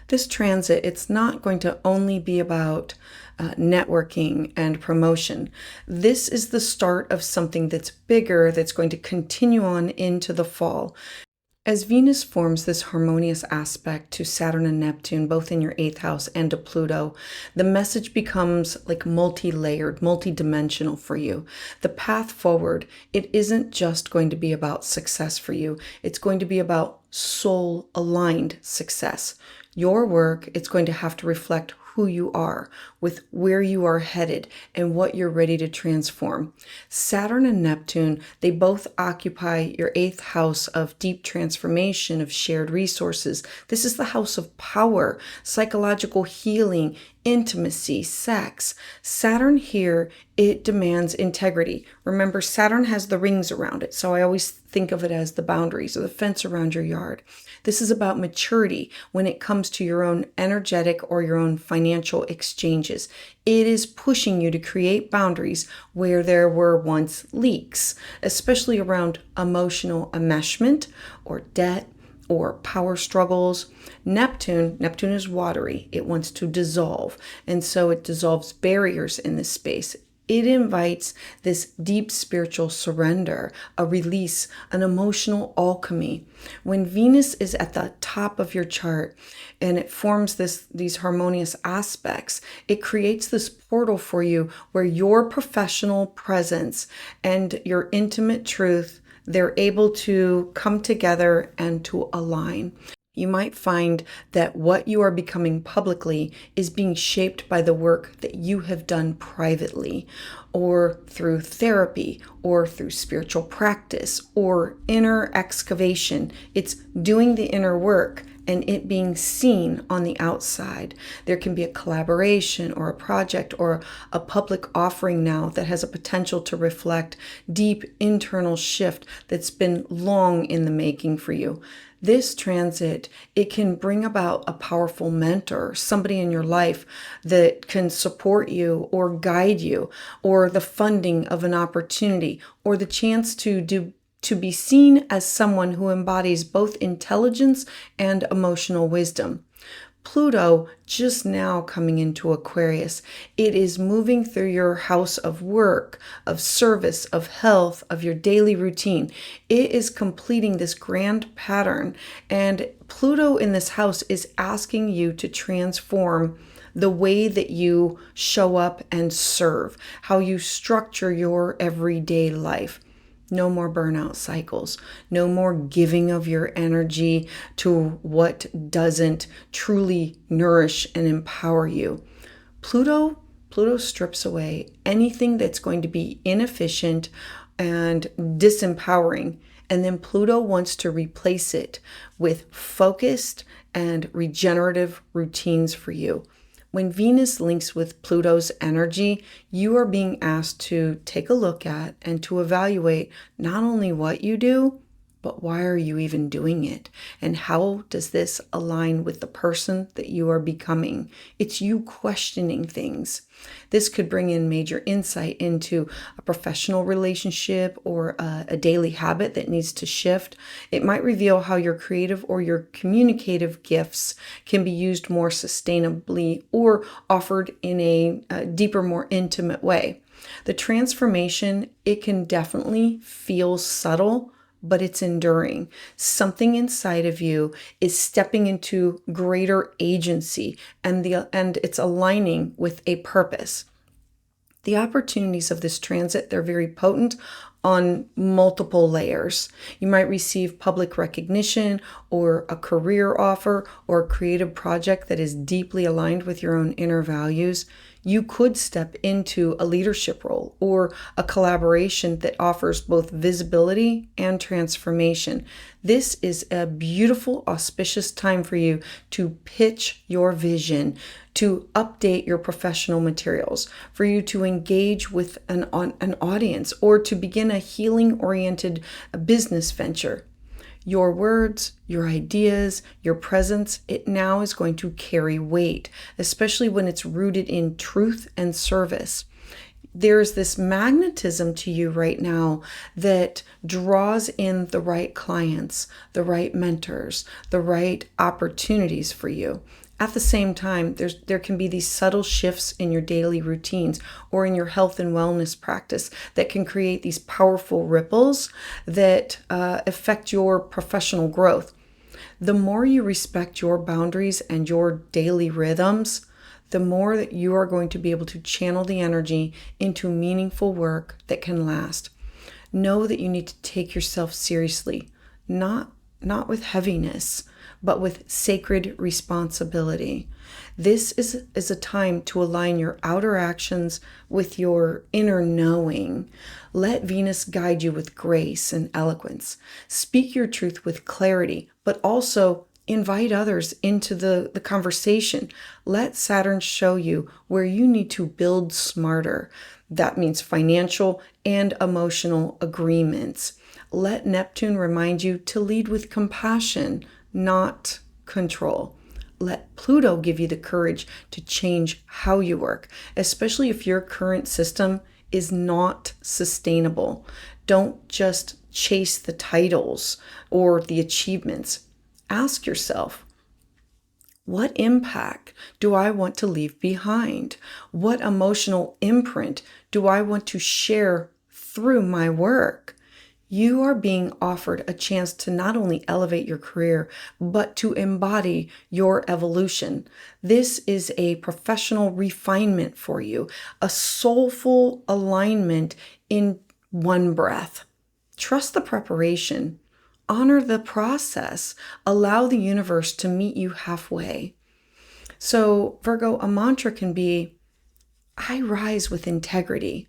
This transit, it's not going to only be about networking and promotion. This is the start of something that's bigger, that's going to continue on into the fall. As Venus forms this harmonious aspect to Saturn and Neptune, both in your eighth house and to Pluto, the message becomes like multi-layered, multi-dimensional for you. The path forward, it isn't just going to be about success for you. It's going to be about soul-aligned success. Your work, it's going to have to reflect who you are, with where you are headed and what you're ready to transform. Saturn and Neptune, they both occupy your eighth house of deep transformation, of shared resources. This is the house of power, psychological healing, intimacy, sex. Saturn here, it demands integrity. Remember, Saturn has the rings around it, so I always think of it as the boundaries or the fence around your yard. This is about maturity when it comes to your own energetic or your own financial exchanges. It is pushing you to create boundaries where there were once leaks, especially around emotional enmeshment or debt or power struggles. Neptune is watery. It wants to dissolve, and so it dissolves barriers in this space. It invites this deep spiritual surrender, a release, an emotional alchemy. When Venus is at the top of your chart and it forms these harmonious aspects, it creates this portal for you where your professional presence and your intimate truth, they're able to come together and to align. You might find that what you are becoming publicly is being shaped by the work that you have done privately, or through therapy, or through spiritual practice, or inner excavation. It's doing the inner work and it being seen on the outside. There can be a collaboration or a project or a public offering now that has a potential to reflect deep internal shift that's been long in the making for you. This transit, it can bring about a powerful mentor, somebody in your life that can support you or guide you, or the funding of an opportunity, or the chance to be seen as someone who embodies both intelligence and emotional wisdom. Pluto, just now coming into Aquarius, it is moving through your house of work, of service, of health, of your daily routine. It is completing this grand pattern, and Pluto in this house is asking you to transform the way that you show up and serve, how you structure your everyday life. No more burnout cycles. No more giving of your energy to what doesn't truly nourish and empower you. Pluto strips away anything that's going to be inefficient and disempowering. And then Pluto wants to replace it with focused and regenerative routines for you. When Venus links with Pluto's energy, you are being asked to take a look at and to evaluate not only what you do, but why are you even doing it? And how does this align with the person that you are becoming? It's you questioning things. This could bring in major insight into a professional relationship or a daily habit that needs to shift. It might reveal how your creative or your communicative gifts can be used more sustainably or offered in a deeper, more intimate way. The transformation, it can definitely feel subtle, but it's enduring. Something inside of you is stepping into greater agency, and it's aligning with a purpose. The opportunities of this transit, they're very potent on multiple layers. You might receive public recognition or a career offer or a creative project that is deeply aligned with your own inner values. You could step into a leadership role or a collaboration that offers both visibility and transformation. This is a beautiful, auspicious time for you to pitch your vision, to update your professional materials, for you to engage with an audience, or to begin a healing-oriented business venture. Your words, your ideas, your presence, it now is going to carry weight, especially when it's rooted in truth and service. there's this magnetism to you right now that draws in the right clients, the right mentors, the right opportunities for you. At the same time, there can be these subtle shifts in your daily routines or in your health and wellness practice that can create these powerful ripples that affect your professional growth. The more you respect your boundaries and your daily rhythms, the more that you are going to be able to channel the energy into meaningful work that can last. Know that you need to take yourself seriously, not with heaviness, but with sacred responsibility. This is a time to align your outer actions with your inner knowing. Let Venus guide you with grace and eloquence. Speak your truth with clarity, but also invite others into the conversation. Let Saturn show you where you need to build smarter. That means financial and emotional agreements. Let Neptune remind you to lead with compassion, not control. Let Pluto give you the courage to change how you work, especially if your current system is not sustainable. Don't just chase the titles or the achievements. Ask yourself, what impact do I want to leave behind? What emotional imprint do I want to share through my work? You are being offered a chance to not only elevate your career, but to embody your evolution. This is a professional refinement for you, a soulful alignment in one breath. Trust the preparation. Honor the process. Allow the universe to meet you halfway. So, Virgo, a mantra can be, I rise with integrity.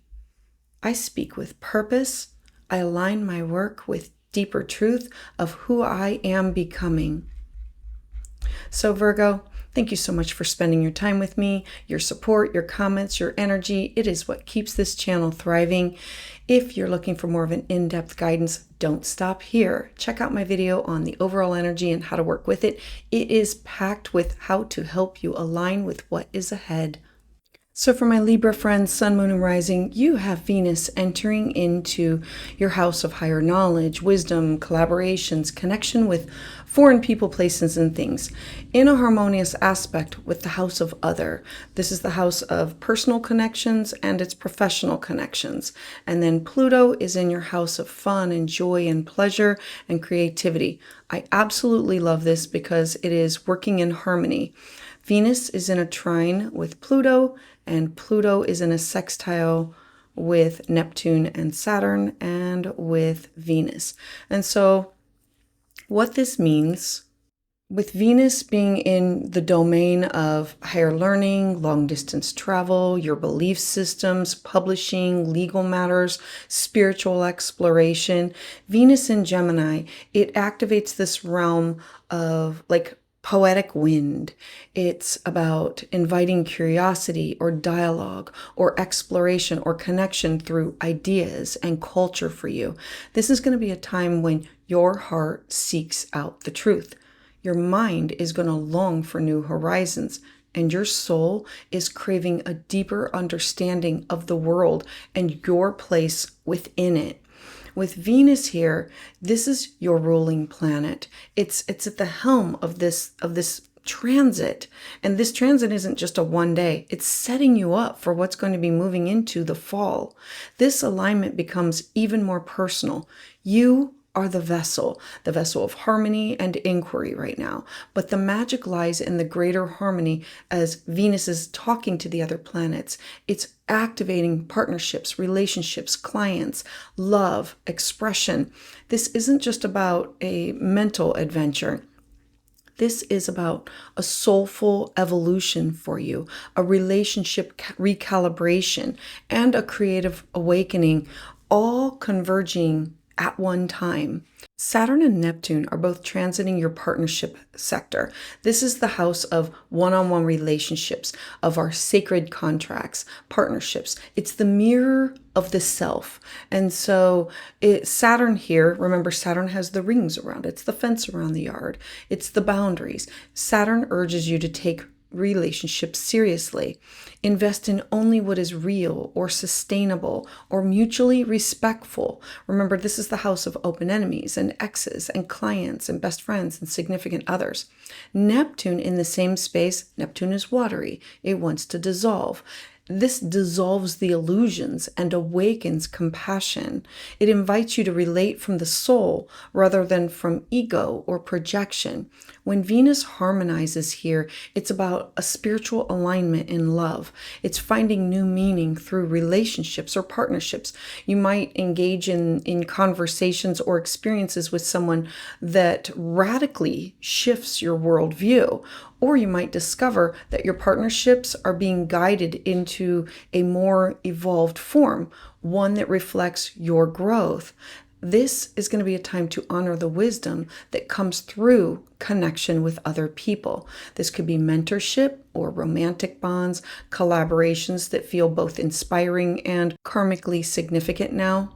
I speak with purpose. I align my work with deeper truth of who I am becoming. So, Virgo, thank you so much for spending your time with me, your support, your comments, your energy. It is what keeps this channel thriving. If you're looking for more of an in-depth guidance, don't stop here. Check out my video on the overall energy and how to work with it. It is packed with how to help you align with what is ahead. So for my Libra friends, Sun, Moon, and Rising, you have Venus entering into your house of higher knowledge, wisdom, collaborations, connection with foreign people, places, and things, in a harmonious aspect with the house of other. This is the house of personal connections and its professional connections. And then Pluto is in your house of fun and joy and pleasure and creativity. I absolutely love this because it is working in harmony. Venus is in a trine with Pluto, and Pluto is in a sextile with Neptune and Saturn and with Venus. And so what this means, with Venus being in the domain of higher learning, long distance travel, your belief systems, publishing, legal matters, spiritual exploration, Venus in Gemini, it activates this realm of like poetic wind. It's about inviting curiosity or dialogue or exploration or connection through ideas and culture for you. This is going to be a time when your heart seeks out the truth. Your mind is going to long for new horizons, and your soul is craving a deeper understanding of the world and your place within it. With Venus here, this is your ruling planet. It's at the helm of this transit. And this transit isn't just a one day. It's setting you up for what's going to be moving into the fall. This alignment becomes even more personal. You are the vessel of harmony and inquiry right now. But the magic lies in the greater harmony as Venus is talking to the other planets. It's activating partnerships, relationships, clients, love, expression. This isn't just about a mental adventure. This is about a soulful evolution for you, a relationship recalibration, and a creative awakening, all converging at one time. Saturn and Neptune are both transiting your partnership sector. This is the house of one-on-one relationships, of our sacred contracts, partnerships. It's the mirror of the self. And so Saturn here, remember Saturn has the rings around it. It's the fence around the yard. It's the boundaries. Saturn urges you to take relationships seriously. Invest in only what is real or sustainable or mutually respectful. Remember, this is the house of open enemies and exes and clients and best friends and significant others. Neptune in the same space, Neptune is watery. It wants to dissolve. This dissolves the illusions and awakens compassion. It invites you to relate from the soul rather than from ego or projection. When Venus harmonizes here, it's about a spiritual alignment in love. It's finding new meaning through relationships or partnerships. You might engage in conversations or experiences with someone that radically shifts your worldview. Or you might discover that your partnerships are being guided into a more evolved form, one that reflects your growth. This is going to be a time to honor the wisdom that comes through connection with other people. This could be mentorship or romantic bonds, collaborations that feel both inspiring and karmically significant now.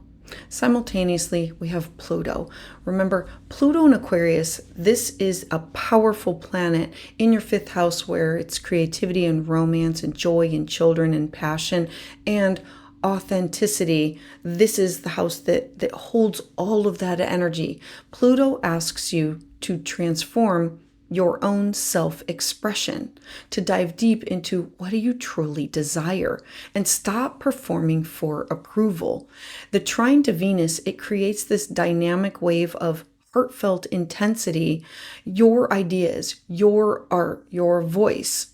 Simultaneously, we have Pluto. Remember, Pluto in Aquarius, this is a powerful planet in your fifth house where it's creativity and romance and joy and children and passion and authenticity. This is the house that holds all of that energy. Pluto asks you to transform your own self-expression, to dive deep into what do you truly desire and stop performing for approval. The trine to Venus, it creates this dynamic wave of heartfelt intensity. Your ideas, your art, your voice,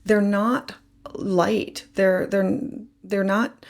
they're not light. They're not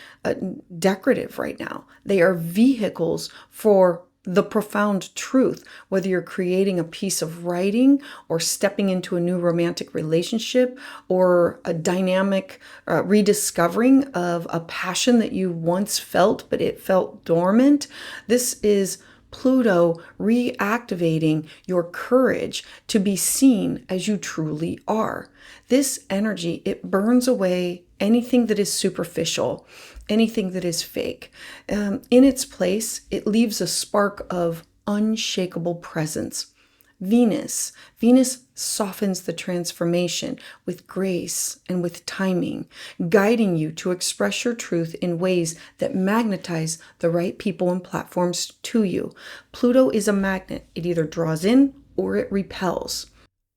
decorative right now. They are vehicles for the profound truth, whether you're creating a piece of writing or stepping into a new romantic relationship or a dynamic rediscovering of a passion that you once felt, but it felt dormant. This is Pluto reactivating your courage to be seen as you truly are. This energy, it burns away anything that is superficial, anything that is fake. In its place, it leaves a spark of unshakable presence. Venus softens the transformation with grace and with timing, guiding you to express your truth in ways that magnetize the right people and platforms to you. Pluto is a magnet. It either draws in or it repels.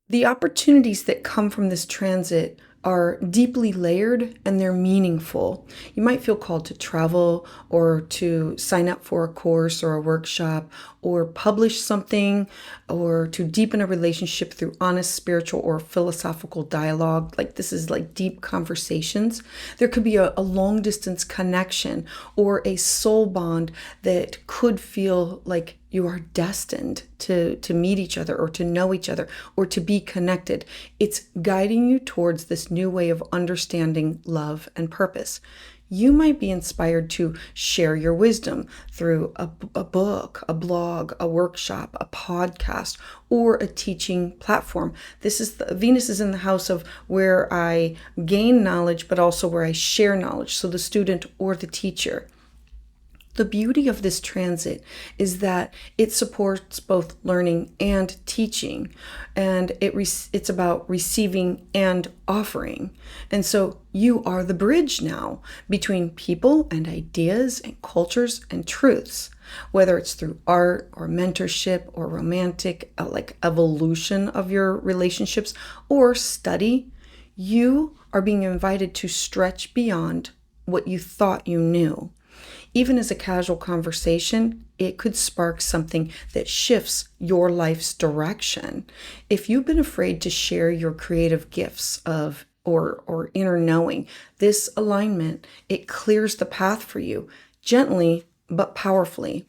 The opportunities that come from this transit are deeply layered and they're meaningful. You might feel called to travel or to sign up for a course or a workshop or publish something or to deepen a relationship through honest spiritual or philosophical dialogue. Like this is like deep conversations. There could be a long distance connection or a soul bond that could feel like you are destined to meet each other or to know each other or to be connected. It's guiding you towards this new way of understanding love and purpose. You might be inspired to share your wisdom through a book, a blog, a workshop, a podcast, or a teaching platform. Venus is in the house of where I gain knowledge, but also where I share knowledge. So the student or the teacher. The beauty of this transit is that it supports both learning and teaching, and it's about receiving and offering. And so you are the bridge now between people and ideas and cultures and truths, whether it's through art or mentorship or romantic, like evolution of your relationships or study. You are being invited to stretch beyond what you thought you knew. Even as a casual conversation, it could spark something that shifts your life's direction. If you've been afraid to share your creative gifts or inner knowing, this alignment, it clears the path for you gently but powerfully.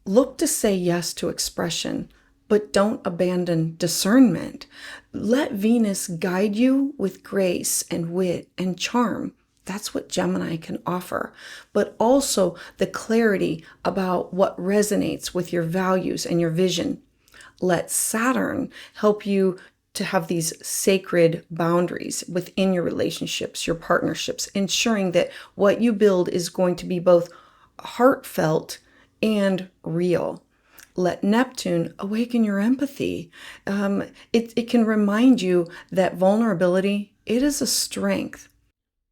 Look to say yes to expression, but don't abandon discernment. Let Venus guide you with grace and wit and charm. That's what Gemini can offer, but also the clarity about what resonates with your values and your vision. Let Saturn help you to have these sacred boundaries within your relationships, your partnerships, ensuring that what you build is going to be both heartfelt and real. Let Neptune awaken your empathy. It can remind you that vulnerability, it is a strength.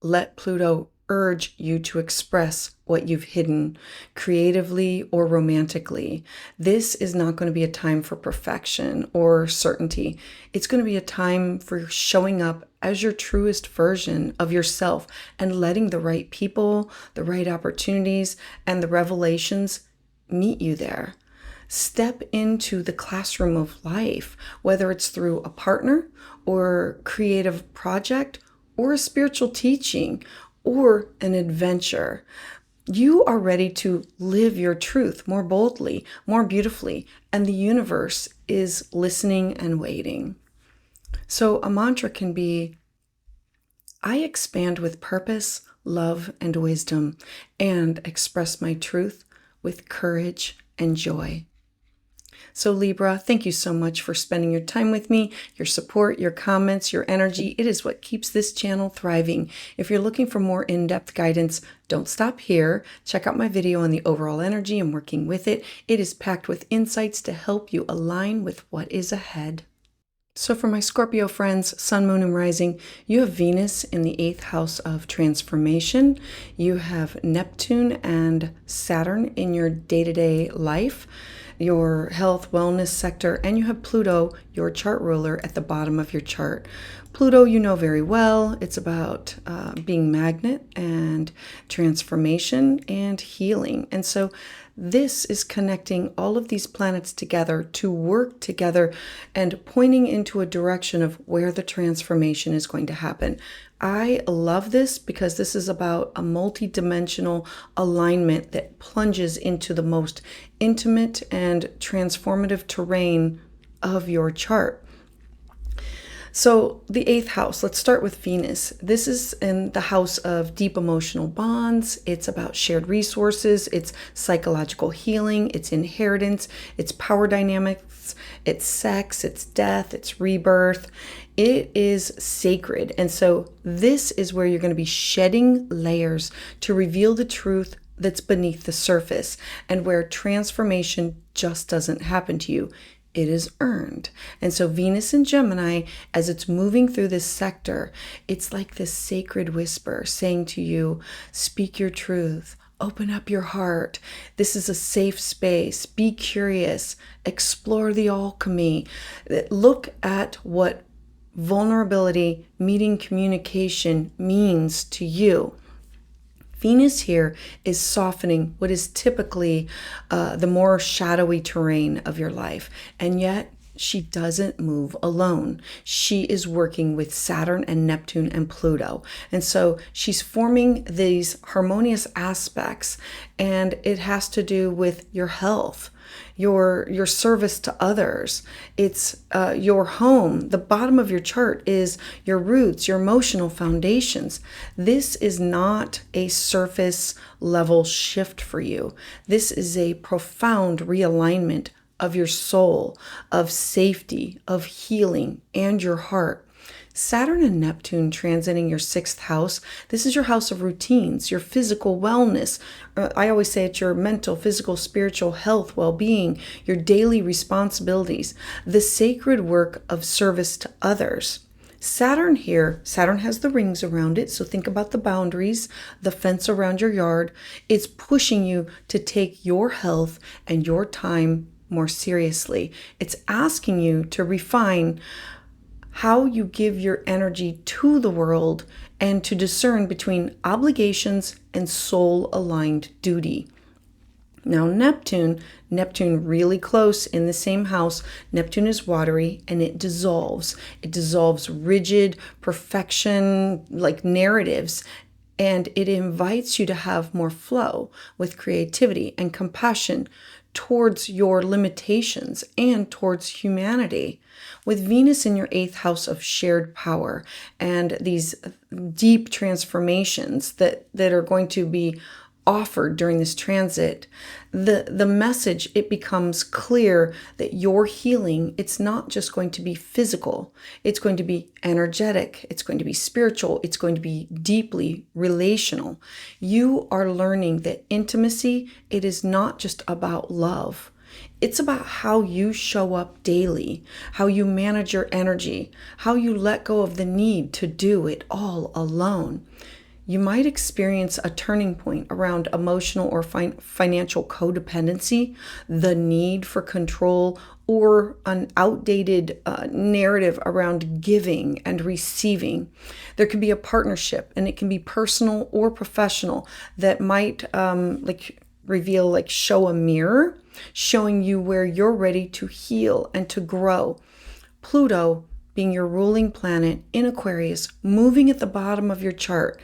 Let Pluto urge you to express what you've hidden creatively or romantically. This is not going to be a time for perfection or certainty. It's going to be a time for showing up as your truest version of yourself and letting the right people, the right opportunities, and the revelations meet you there. Step into the classroom of life, whether it's through a partner or creative project or a spiritual teaching or an adventure. You are ready to live your truth more boldly, more beautifully, and the universe is listening and waiting. So a mantra can be, I expand with purpose, love, and wisdom, and express my truth with courage and joy. So Libra, thank you so much for spending your time with me, your support, your comments, your energy. It is what keeps this channel thriving. If you're looking for more in-depth guidance, don't stop here. Check out my video on the overall energy and working with it. It is packed with insights to help you align with what is ahead. So for my Scorpio friends, Sun, Moon, and Rising, you have Venus in the 8th house of transformation. You have Neptune and Saturn in your day-to-day life, your health, wellness sector, and you have Pluto, your chart ruler, at the bottom of your chart. Pluto, you know very well. It's about being magnet and transformation and healing. And so this is connecting all of these planets together to work together and pointing into a direction of where the transformation is going to happen. I love this because this is about a multi-dimensional alignment that plunges into the most intimate and transformative terrain of your chart. So the 8th house, let's start with Venus. This is in the house of deep emotional bonds. It's about shared resources. It's psychological healing. It's inheritance. It's power dynamics. It's sex. It's death. It's rebirth. It is sacred. And so this is where you're going to be shedding layers to reveal the truth that's beneath the surface and where transformation just doesn't happen to you. It is earned. And so Venus in Gemini, as it's moving through this sector, it's like this sacred whisper saying to you, speak your truth, open up your heart. This is a safe space. Be curious, explore the alchemy. Look at what vulnerability meeting communication means to you. Venus here is softening what is typically the more shadowy terrain of your life. And yet she doesn't move alone. She is working with Saturn and Neptune and Pluto. And so she's forming these harmonious aspects, and it has to do with your health, your service to others. It's your home. The bottom of your chart is your roots, your emotional foundations. This is not a surface level shift for you. This is a profound realignment of your soul, of safety, of healing, and your heart. Saturn and Neptune transiting your 6th house. This is your house of routines, your physical wellness. I always say it's your mental, physical, spiritual health, well-being, your daily responsibilities, the sacred work of service to others. Saturn here, Saturn has the rings around it, so think about the boundaries, the fence around your yard. It's pushing you to take your health and your time more seriously. It's asking you to refine how you give your energy to the world and to discern between obligations and soul-aligned duty. Now Neptune really close in the same house. Neptune is watery and it dissolves. It dissolves rigid perfection like narratives, and it invites you to have more flow with creativity and compassion towards your limitations and towards humanity. With Venus in your 8th house of shared power and these deep transformations that are going to be offered during this transit, the message, it becomes clear that your healing, it's not just going to be physical, it's going to be energetic, it's going to be spiritual, it's going to be deeply relational. You are learning that intimacy, it is not just about love. It's about how you show up daily, how you manage your energy, how you let go of the need to do it all alone. You might experience a turning point around emotional or financial codependency, the need for control, or an outdated narrative around giving and receiving. There could be a partnership, and it can be personal or professional, that might show a mirror, showing you where you're ready to heal and to grow. Pluto being your ruling planet in Aquarius, moving at the bottom of your chart,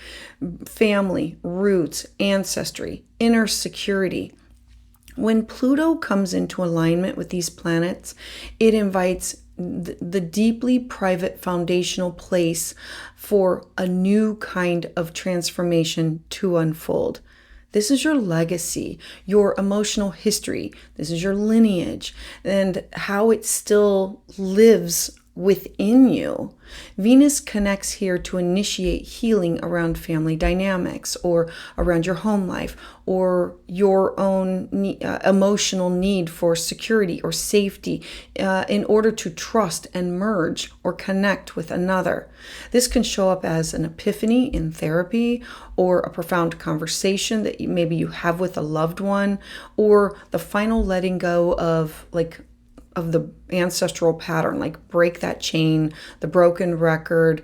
family, roots, ancestry, inner security. When Pluto comes into alignment with these planets, it invites the deeply private foundational place for a new kind of transformation to unfold. This is your legacy, your emotional history. This is your lineage and how it still lives within you. Venus connects here to initiate healing around family dynamics, or around your home life, or your own emotional need for security or safety in order to trust and merge or connect with another. This can show up as an epiphany in therapy, or a profound conversation that maybe you have with a loved one, or the final letting go of the ancestral pattern, like break that chain, the broken record,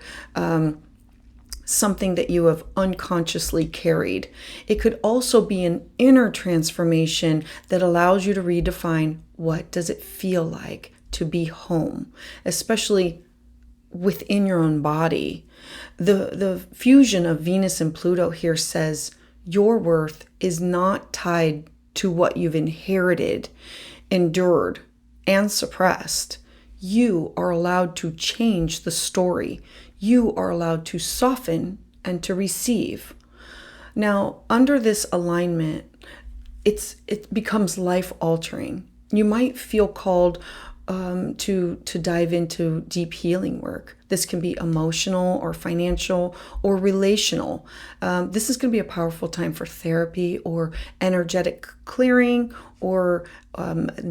something that you have unconsciously carried. It could also be an inner transformation that allows you to redefine, what does it feel like to be home, especially within your own body. The fusion of Venus and Pluto here says your worth is not tied to what you've inherited, endured, and suppressed. You are allowed to change the story. You are allowed to soften and to receive. Now, under this alignment, it becomes life altering. You might feel called to dive into deep healing work. This can be emotional or financial or relational. This is going to be a powerful time for therapy or energetic clearing, or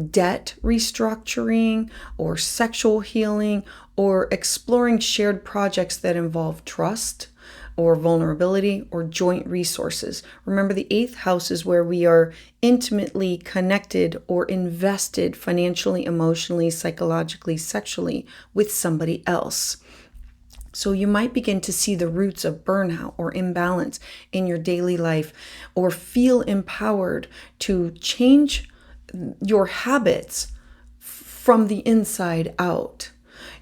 debt restructuring, or sexual healing, or exploring shared projects that involve trust or vulnerability or joint resources. Remember, the 8th house is where we are intimately connected or invested financially, emotionally, psychologically, sexually with somebody else. So you might begin to see the roots of burnout or imbalance in your daily life, or feel empowered to change your habits from the inside out.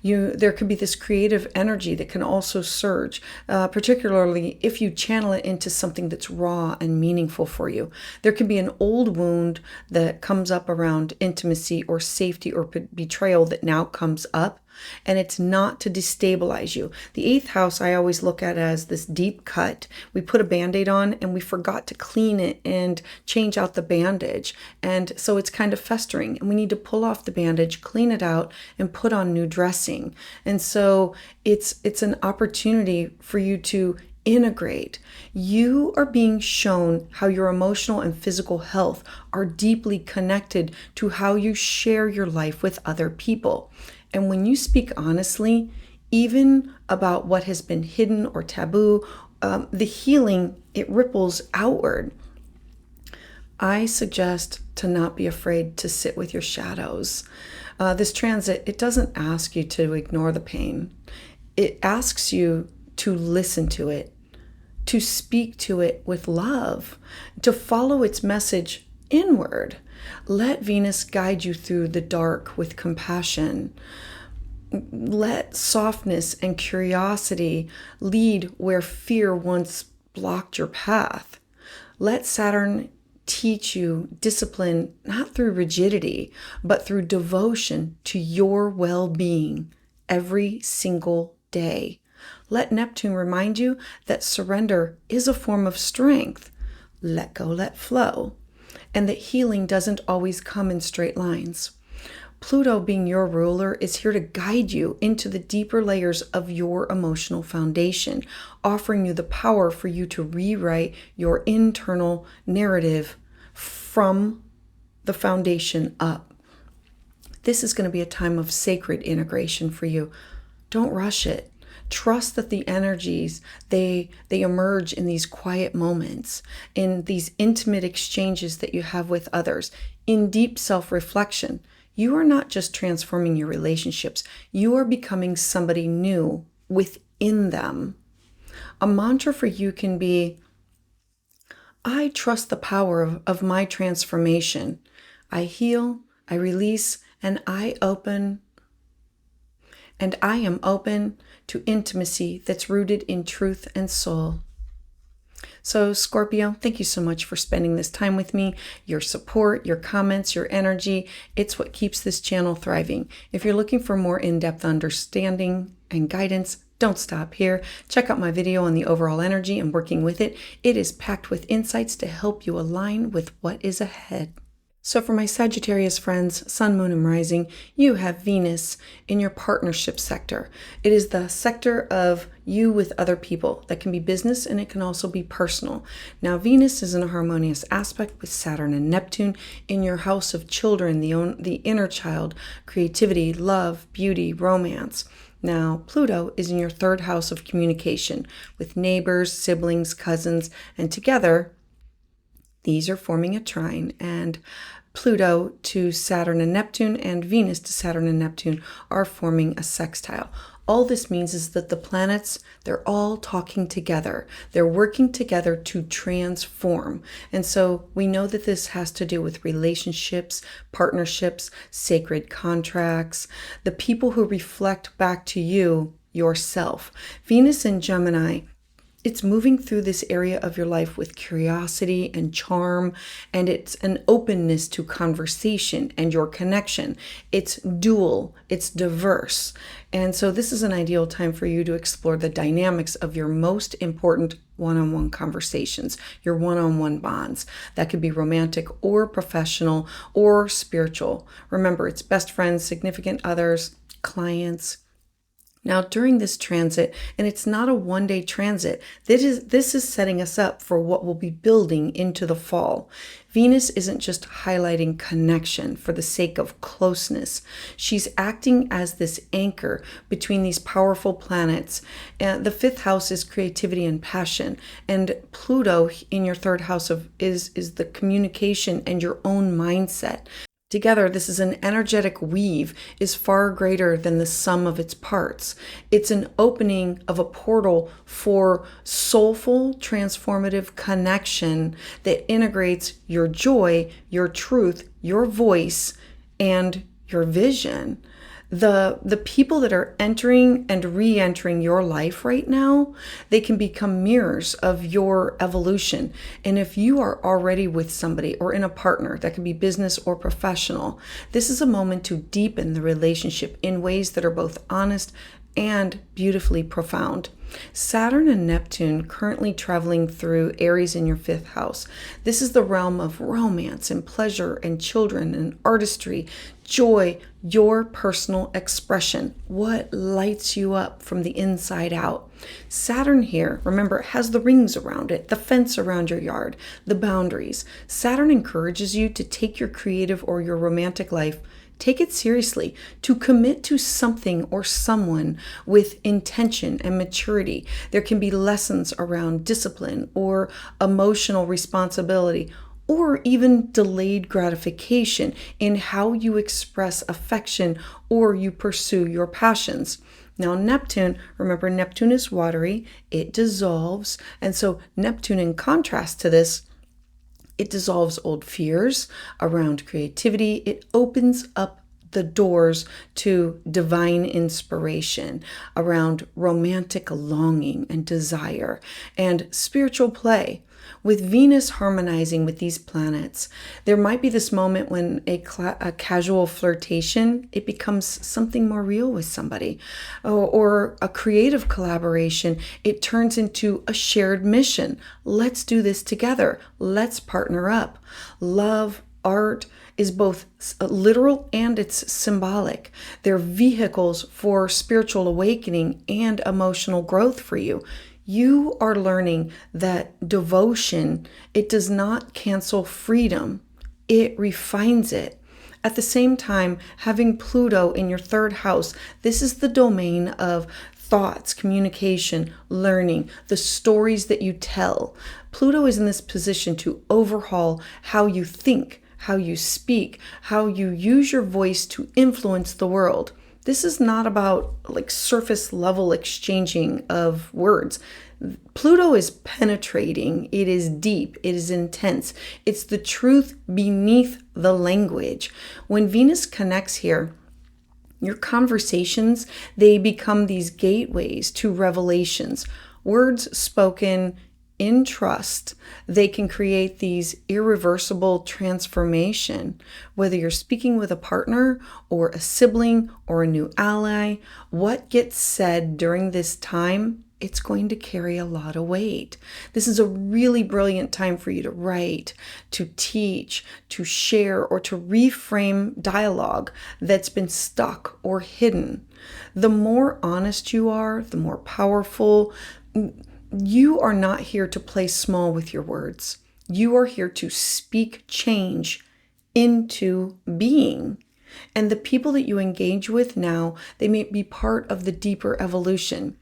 There could be this creative energy that can also surge, particularly if you channel it into something that's raw and meaningful for you. There could be an old wound that comes up around intimacy or safety or betrayal that now comes up, and it's not to destabilize you. The 8th house I always look at as this deep cut. We put a Band-Aid on and we forgot to clean it and change out the bandage, and so it's kind of festering, and we need to pull off the bandage, clean it out, and put on new dressing. And so it's an opportunity for you to integrate. You are being shown how your emotional and physical health are deeply connected to how you share your life with other people. And when you speak honestly, even about what has been hidden or taboo, the healing, it ripples outward. I suggest to not be afraid to sit with your shadows. This transit, it doesn't ask you to ignore the pain. It asks you to listen to it, to speak to it with love, to follow its message inward. Let Venus guide you through the dark with compassion. Let softness and curiosity lead where fear once blocked your path. Let Saturn teach you discipline, not through rigidity, but through devotion to your well-being every single day. Let Neptune remind you that surrender is a form of strength. Let go, let flow. And that healing doesn't always come in straight lines. Pluto, being your ruler, is here to guide you into the deeper layers of your emotional foundation, offering you the power for you to rewrite your internal narrative from the foundation up. This is going to be a time of sacred integration for you. Don't rush it. Trust that the energies, they emerge in these quiet moments, in these intimate exchanges that you have with others, in deep self-reflection. You are not just transforming your relationships, you are becoming somebody new within them. A mantra for you can be, I trust the power of my transformation. I heal, I release, and I am open to intimacy that's rooted in truth and soul. So Scorpio, thank you so much for spending this time with me. Your support, your comments, your energy, it's what keeps this channel thriving. If you're looking for more in-depth understanding and guidance, don't stop here. Check out my video on the overall energy and working with it. It is packed with insights to help you align with what is ahead. So for my Sagittarius friends, Sun, Moon, and Rising, you have Venus in your partnership sector. It is the sector of you with other people. That can be business and it can also be personal. Now, Venus is in a harmonious aspect with Saturn and Neptune in your house of children, the inner child, creativity, love, beauty, romance. Now, Pluto is in your third house of communication with neighbors, siblings, cousins, and together, these are forming a trine, and Pluto to Saturn and Neptune and Venus to Saturn and Neptune are forming a sextile. All this means is that the planets, they're all talking together. They're working together to transform. And so we know that this has to do with relationships, partnerships, sacred contracts, the people who reflect back to you, yourself. Venus in Gemini, it's moving through this area of your life with curiosity and charm, and it's an openness to conversation and your connection. It's dual, it's diverse. And so this is an ideal time for you to explore the dynamics of your most important one-on-one conversations, your one-on-one bonds. That could be romantic or professional or spiritual. Remember, it's best friends, significant others, clients. Now, during this transit, and it's not a one-day transit, this is setting us up for what will be building into the fall. Venus isn't just highlighting connection for the sake of closeness. She's acting as this anchor between these powerful planets. The fifth house is creativity and passion, and Pluto in your third house is the communication and your own mindset. Together, this is an energetic weave, is far greater than the sum of its parts. It's an opening of a portal for soulful, transformative connection that integrates your joy, your truth, your voice, and your vision. The people that are entering and re-entering your life right now, they can become mirrors of your evolution. And if you are already with somebody or in a partner, that can be business or professional, this is a moment to deepen the relationship in ways that are both honest and beautifully profound. Saturn and Neptune currently traveling through Aries in your fifth house. This is the realm of romance and pleasure and children and artistry, joy, your personal expression, what lights you up from the inside out. Saturn here, remember, has the rings around it, the fence around your yard, the boundaries. Saturn encourages you to take your creative or your romantic life, take it seriously, to commit to something or someone with intention and maturity. There can be lessons around discipline or emotional responsibility, or even delayed gratification in how you express affection or you pursue your passions. Now, Neptune, remember, Neptune is watery, it dissolves. And so Neptune, in contrast to this, it dissolves old fears around creativity. It opens up the doors to divine inspiration around romantic longing and desire and spiritual play. With Venus harmonizing with these planets, there might be this moment when a casual flirtation, it becomes something more real with somebody, or a creative collaboration, it turns into a shared mission. Let's do this together. Let's partner up. Love, art is both literal and it's symbolic. They're vehicles for spiritual awakening and emotional growth for you. You are learning that devotion, it does not cancel freedom. It refines it. At the same time, having Pluto in your third house, this is the domain of thoughts, communication, learning, the stories that you tell. Pluto is in this position to overhaul how you think, how you speak, how you use your voice to influence the world. This is not about like surface level exchanging of words. Pluto is penetrating, it is deep, it is intense. It's the truth beneath the language. When Venus connects here, your conversations, they become these gateways to revelations. Words spoken in trust, they can create these irreversible transformation. Whether you're speaking with a partner or a sibling or a new ally, what gets said during this time, it's going to carry a lot of weight. This is a really brilliant time for you to write, to teach, to share, or to reframe dialogue that's been stuck or hidden. The more honest you are, the more powerful. You are not here to play small with your words. You are here to speak change into being. And the people that you engage with now, they may be part of the deeper evolution.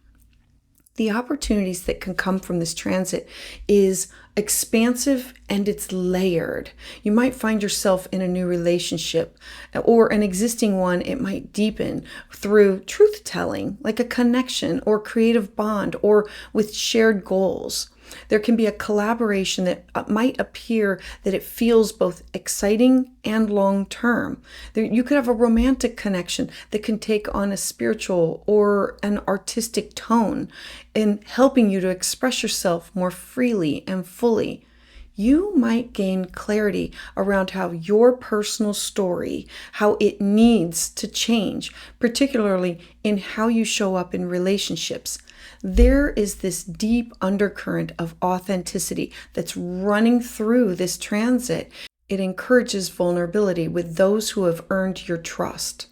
The opportunities that can come from this transit is expansive and it's layered. You might find yourself in a new relationship or an existing one. It might deepen through truth telling, like a connection or creative bond or with shared goals. There can be a collaboration that might appear that it feels both exciting and long-term. You could have a romantic connection that can take on a spiritual or an artistic tone in helping you to express yourself more freely and fully. You might gain clarity around how your personal story, how it needs to change, particularly in how you show up in relationships. There is this deep undercurrent of authenticity that's running through this transit. It encourages vulnerability with those who have earned your trust.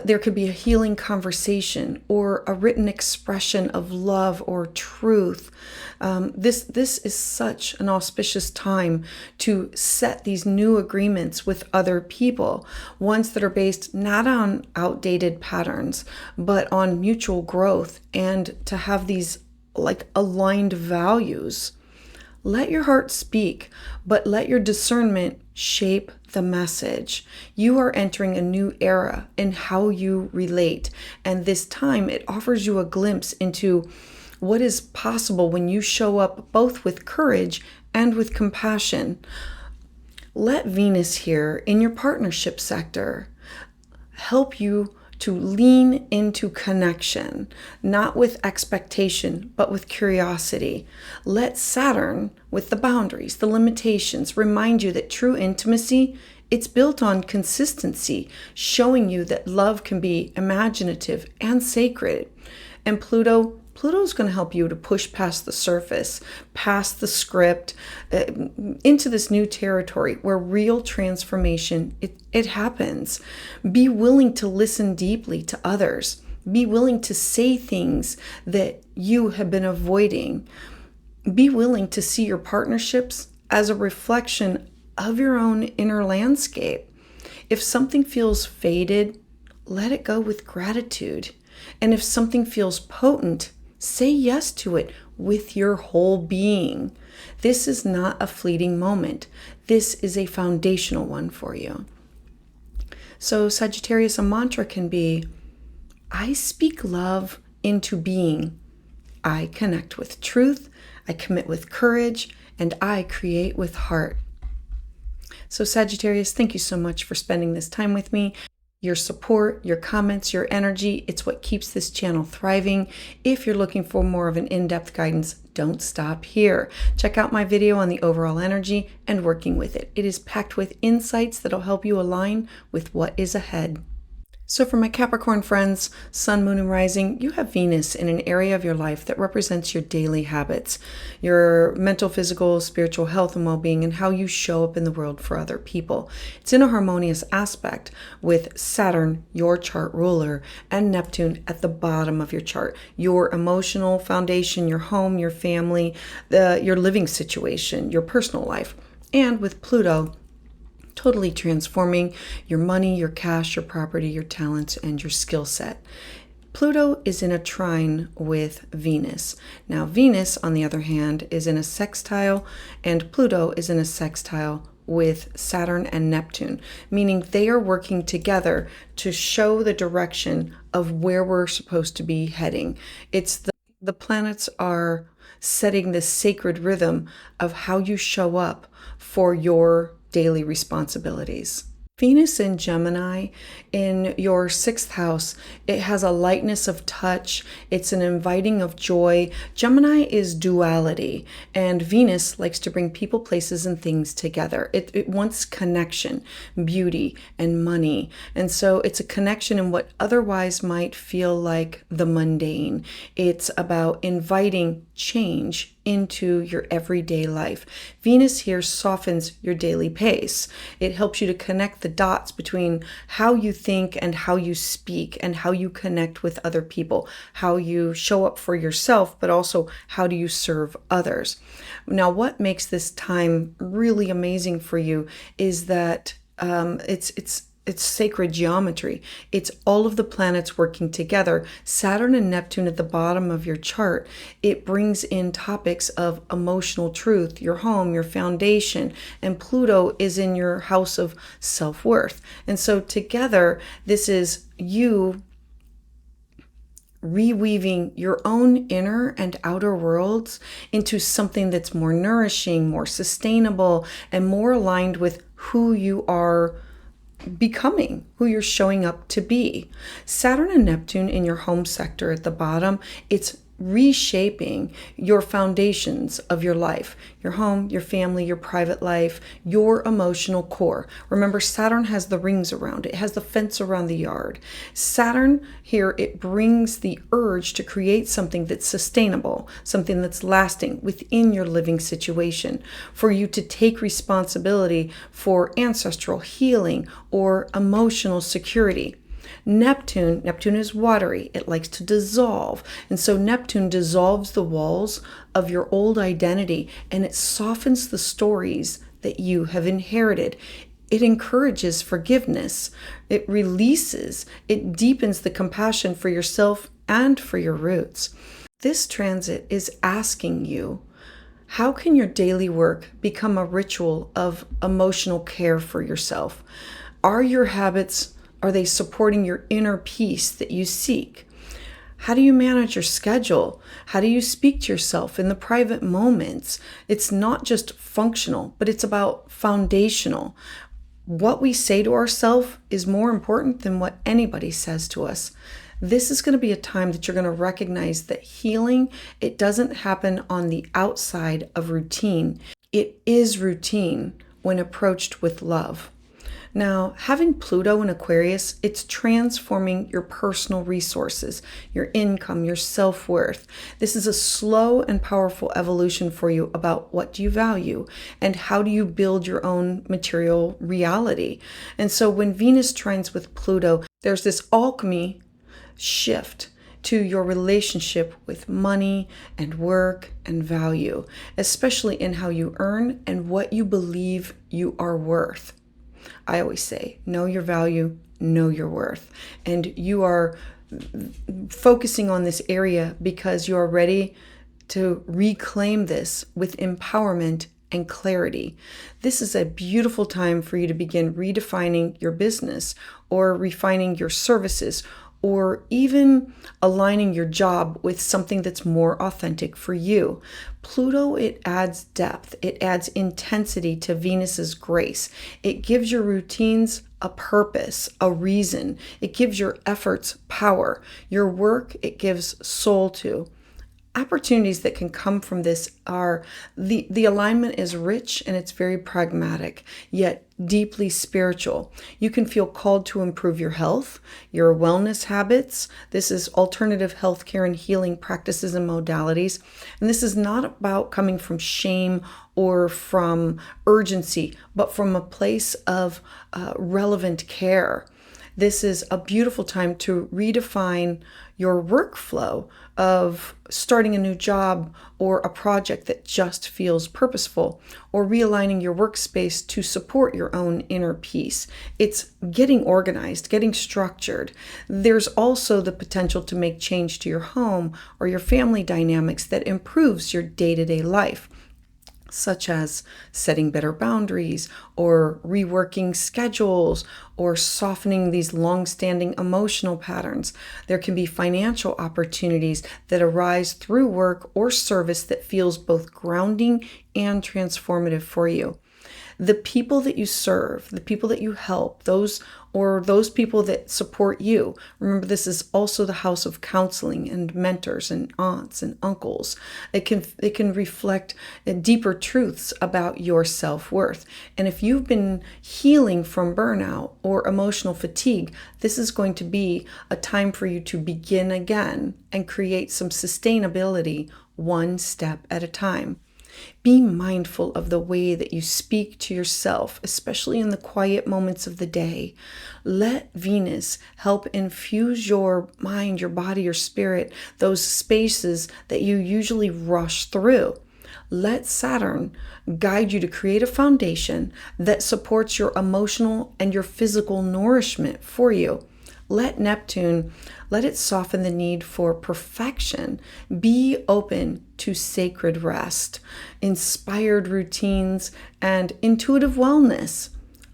There could be a healing conversation or a written expression of love or truth. This is such an auspicious time to set these new agreements with other people, ones that are based not on outdated patterns, but on mutual growth and to have these like aligned values. Let your heart speak, but let your discernment shape the message. You are entering a new era in how you relate, and this time it offers you a glimpse into what is possible when you show up both with courage and with compassion. Let Venus here in your partnership sector help you to lean into connection, not with expectation, but with curiosity. Let Saturn, with the boundaries, the limitations, remind you that true intimacy, it's built on consistency, showing you that love can be imaginative and sacred. And Pluto's going to help you to push past the surface, past the script, into this new territory where real transformation, it happens. Be willing to listen deeply to others. Be willing to say things that you have been avoiding. Be willing to see your partnerships as a reflection of your own inner landscape. If something feels faded, let it go with gratitude. And if something feels potent, say yes to it with your whole being. This is not a fleeting moment. This is a foundational one for you. So Sagittarius, a mantra can be, I speak love into being. I connect with truth. I commit with courage. And I create with heart. So Sagittarius, thank you so much for spending this time with me. Your support, your comments, your energy, it's what keeps this channel thriving. If you're looking for more of an in-depth guidance, don't stop here. Check out my video on the overall energy and working with it. It is packed with insights that'll help you align with what is ahead. So for my Capricorn friends, Sun, Moon, and Rising, you have Venus in an area of your life that represents your daily habits, your mental, physical, spiritual health and well-being, and how you show up in the world for other people. It's in a harmonious aspect with Saturn, your chart ruler, and Neptune at the bottom of your chart, your emotional foundation, your home, your family, your living situation, your personal life, and with Pluto totally transforming your money, your cash, your property, your talents, and your skill set. Pluto is in a trine with Venus. Now, Venus, on the other hand, is in a sextile, and Pluto is in a sextile with Saturn and Neptune, meaning they are working together to show the direction of where we're supposed to be heading. It's the planets are setting this sacred rhythm of how you show up for your daily responsibilities. Venus in Gemini in your 6th house, it has a lightness of touch. It's an inviting of joy. Gemini is duality, and Venus likes to bring people, places, and things together. It wants connection, beauty, and money. And so it's a connection in what otherwise might feel like the mundane. It's about inviting change into your everyday life. Venus here softens your daily pace. It helps you to connect the dots between how you think and how you speak and how you connect with other people, how you show up for yourself, but also how do you serve others. Now, what makes this time really amazing for you is that it's sacred geometry. It's all of the planets working together. Saturn and Neptune at the bottom of your chart, it brings in topics of emotional truth, your home, your foundation, and Pluto is in your house of self-worth. And so together, this is you reweaving your own inner and outer worlds into something that's more nourishing, more sustainable, and more aligned with who you are becoming, who you're showing up to be. Saturn and Neptune in your home sector at the bottom, it's reshaping your foundations of your life, your home, your family, your private life, your emotional core. Remember, Saturn has the rings around it, has the fence around the yard. Saturn here, it brings the urge to create something that's sustainable, something that's lasting within your living situation, for you to take responsibility for ancestral healing or emotional security. Neptune is watery. It likes to dissolve. And so Neptune dissolves the walls of your old identity and it softens the stories that you have inherited. It encourages forgiveness. It releases. It deepens the compassion for yourself and for your roots. This transit is asking you, how can your daily work become a ritual of emotional care for yourself? Are your habits, are they supporting your inner peace that you seek? How do you manage your schedule? How do you speak to yourself in the private moments? It's not just functional, but it's about foundational. What we say to ourselves is more important than what anybody says to us. This is going to be a time that you're going to recognize that healing, it doesn't happen on the outside of routine. It is routine when approached with love. Now, having Pluto in Aquarius, it's transforming your personal resources, your income, your self-worth. This is a slow and powerful evolution for you about what do you value and how do you build your own material reality. And so when Venus trines with Pluto, there's this alchemy shift to your relationship with money and work and value, especially in how you earn and what you believe you are worth. I always say, know your value, know your worth. And you are focusing on this area because you are ready to reclaim this with empowerment and clarity. This is a beautiful time for you to begin redefining your business or refining your services or even aligning your job with something that's more authentic for you. Pluto, it adds depth. It adds intensity to Venus's grace. It gives your routines a purpose, a reason. It gives your efforts power. Your work, it gives soul to. Opportunities that can come from this are the alignment is rich and it's very pragmatic, yet deeply spiritual. You can feel called to improve your health, your wellness habits. This is alternative healthcare and healing practices and modalities. And this is not about coming from shame or from urgency, but from a place of relevant care. This is a beautiful time to redefine your workflow of starting a new job or a project that just feels purposeful, or realigning your workspace to support your own inner peace. It's getting organized, getting structured. There's also the potential to make change to your home or your family dynamics that improves your day-to-day life, such as setting better boundaries or reworking schedules or softening these long-standing emotional patterns. There can be financial opportunities that arise through work or service that feels both grounding and transformative for you. The people that you serve, the people that you help, those people that support you. Remember, this is also the house of counseling and mentors and aunts and uncles. It can reflect deeper truths about your self-worth. And if you've been healing from burnout or emotional fatigue, this is going to be a time for you to begin again and create some sustainability one step at a time. Be mindful of the way that you speak to yourself, especially in the quiet moments of the day. Let Venus help infuse your mind, your body, your spirit, those spaces that you usually rush through. Let Saturn guide you to create a foundation that supports your emotional and your physical nourishment for you. Let Neptune, let it soften the need for perfection. Be open to sacred rest, inspired routines, and intuitive wellness.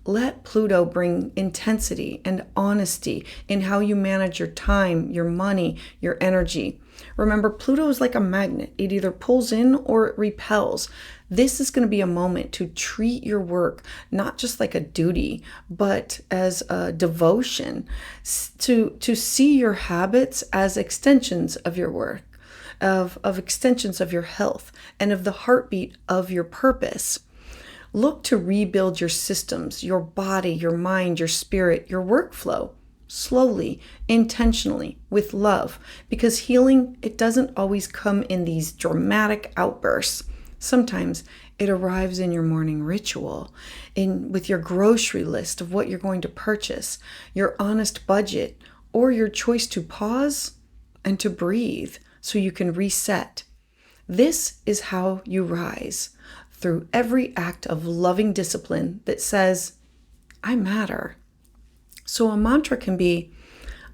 Let Pluto bring intensity and honesty in how you manage your time, your money, your energy. Remember, Pluto is like a magnet. It either pulls in or it repels. This is going to be a moment to treat your work not just like a duty, but as a devotion, to see your habits as extensions of your work, of extensions of your health, and of the heartbeat of your purpose. Look to rebuild your systems, your body, your mind, your spirit, your workflow, slowly, intentionally, with love, because healing, it doesn't always come in these dramatic outbursts. Sometimes it arrives in your morning ritual, with your grocery list of what you're going to purchase, your honest budget, or your choice to pause and to breathe so you can reset. This is how you rise, through every act of loving discipline that says, I matter. So a mantra can be,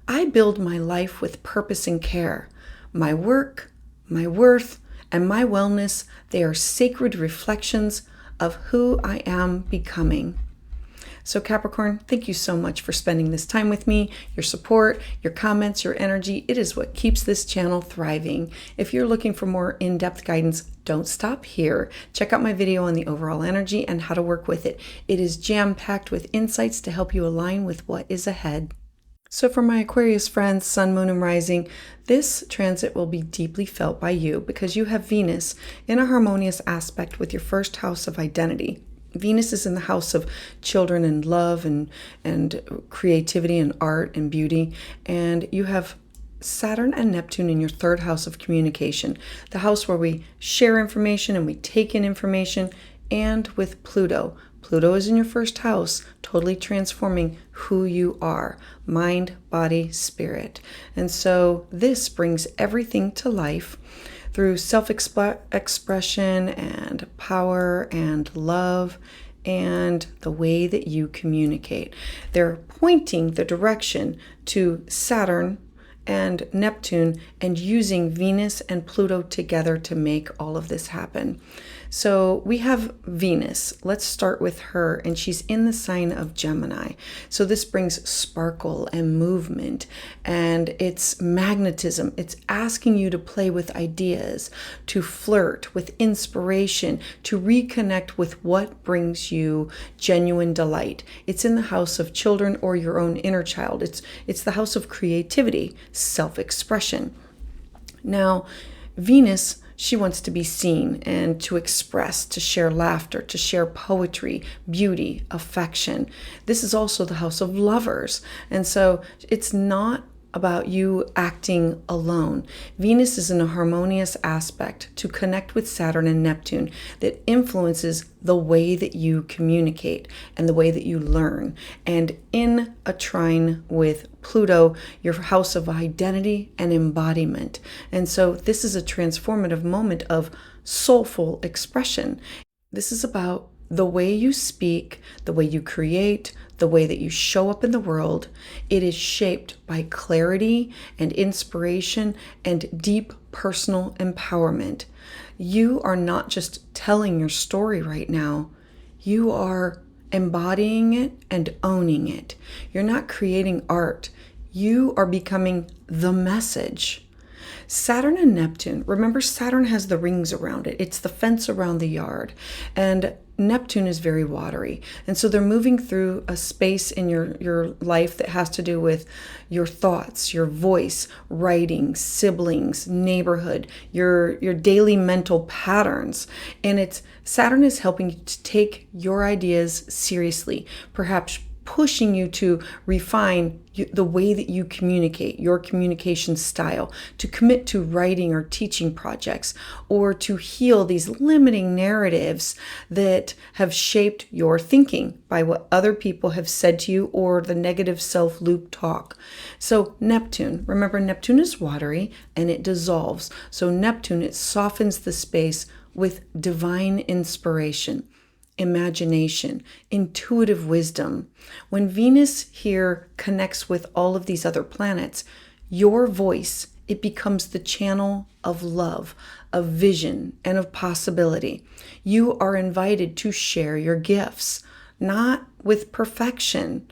I build my life with purpose and care. My work, my worth, and my wellness, they are sacred reflections of who I am becoming. So Capricorn, thank you so much for spending this time with me. Your support, your comments, your energy, it is what keeps this channel thriving. If you're looking for more in-depth guidance, don't stop here. Check out my video on the overall energy and how to work with it. It is jam-packed with insights to help you align with what is ahead. So for my Aquarius friends, Sun, Moon, and Rising, this transit will be deeply felt by you because you have Venus in a harmonious aspect with your first house of identity. Venus is in the house of children and love and creativity and art and beauty. And you have Saturn and Neptune in your third house of communication, the house where we share information and we take in information, and with Pluto. Pluto is in your first house, totally transforming who you are, mind, body, spirit. And so this brings everything to life through self-expression and power and love and the way that you communicate. They're pointing the direction to Saturn and Neptune and using Venus and Pluto together to make all of this happen. So we have Venus. Let's start with her, and she's in the sign of Gemini. So this brings sparkle and movement, and it's magnetism. It's asking you to play with ideas, to flirt with inspiration, to reconnect with what brings you genuine delight. It's in the house of children or your own inner child. It's the house of creativity, self-expression. Now, Venus, she wants to be seen and to express, to share laughter, to share poetry, beauty, affection. This is also the house of lovers. And so it's not about you acting alone. Venus is in a harmonious aspect to connect with Saturn and Neptune that influences the way that you communicate and the way that you learn. And in a trine with Pluto, your house of identity and embodiment. And so this is a transformative moment of soulful expression. This is about the way you speak, the way you create, the way that you show up in the world. It is shaped by clarity and inspiration and deep personal empowerment. You are not just telling your story right now, you are embodying it and owning it. You're not creating art, you are becoming the message. Saturn and Neptune, remember Saturn has the rings around it. It's the fence around the yard. And Neptune is very watery. And so they're moving through a space in your life that has to do with your thoughts, your voice, writing, siblings, neighborhood, your daily mental patterns. And Saturn is helping you to take your ideas seriously, perhaps pushing you to refine the way that you communicate, your communication style, to commit to writing or teaching projects, or to heal these limiting narratives that have shaped your thinking by what other people have said to you or the negative self-loop talk. So Neptune, remember Neptune is watery and it dissolves. So Neptune, it softens the space with divine inspiration, imagination, intuitive wisdom. When Venus here connects with all of these other planets, your voice, it becomes the channel of love, of vision, and of possibility. You are invited to share your gifts, not with perfection,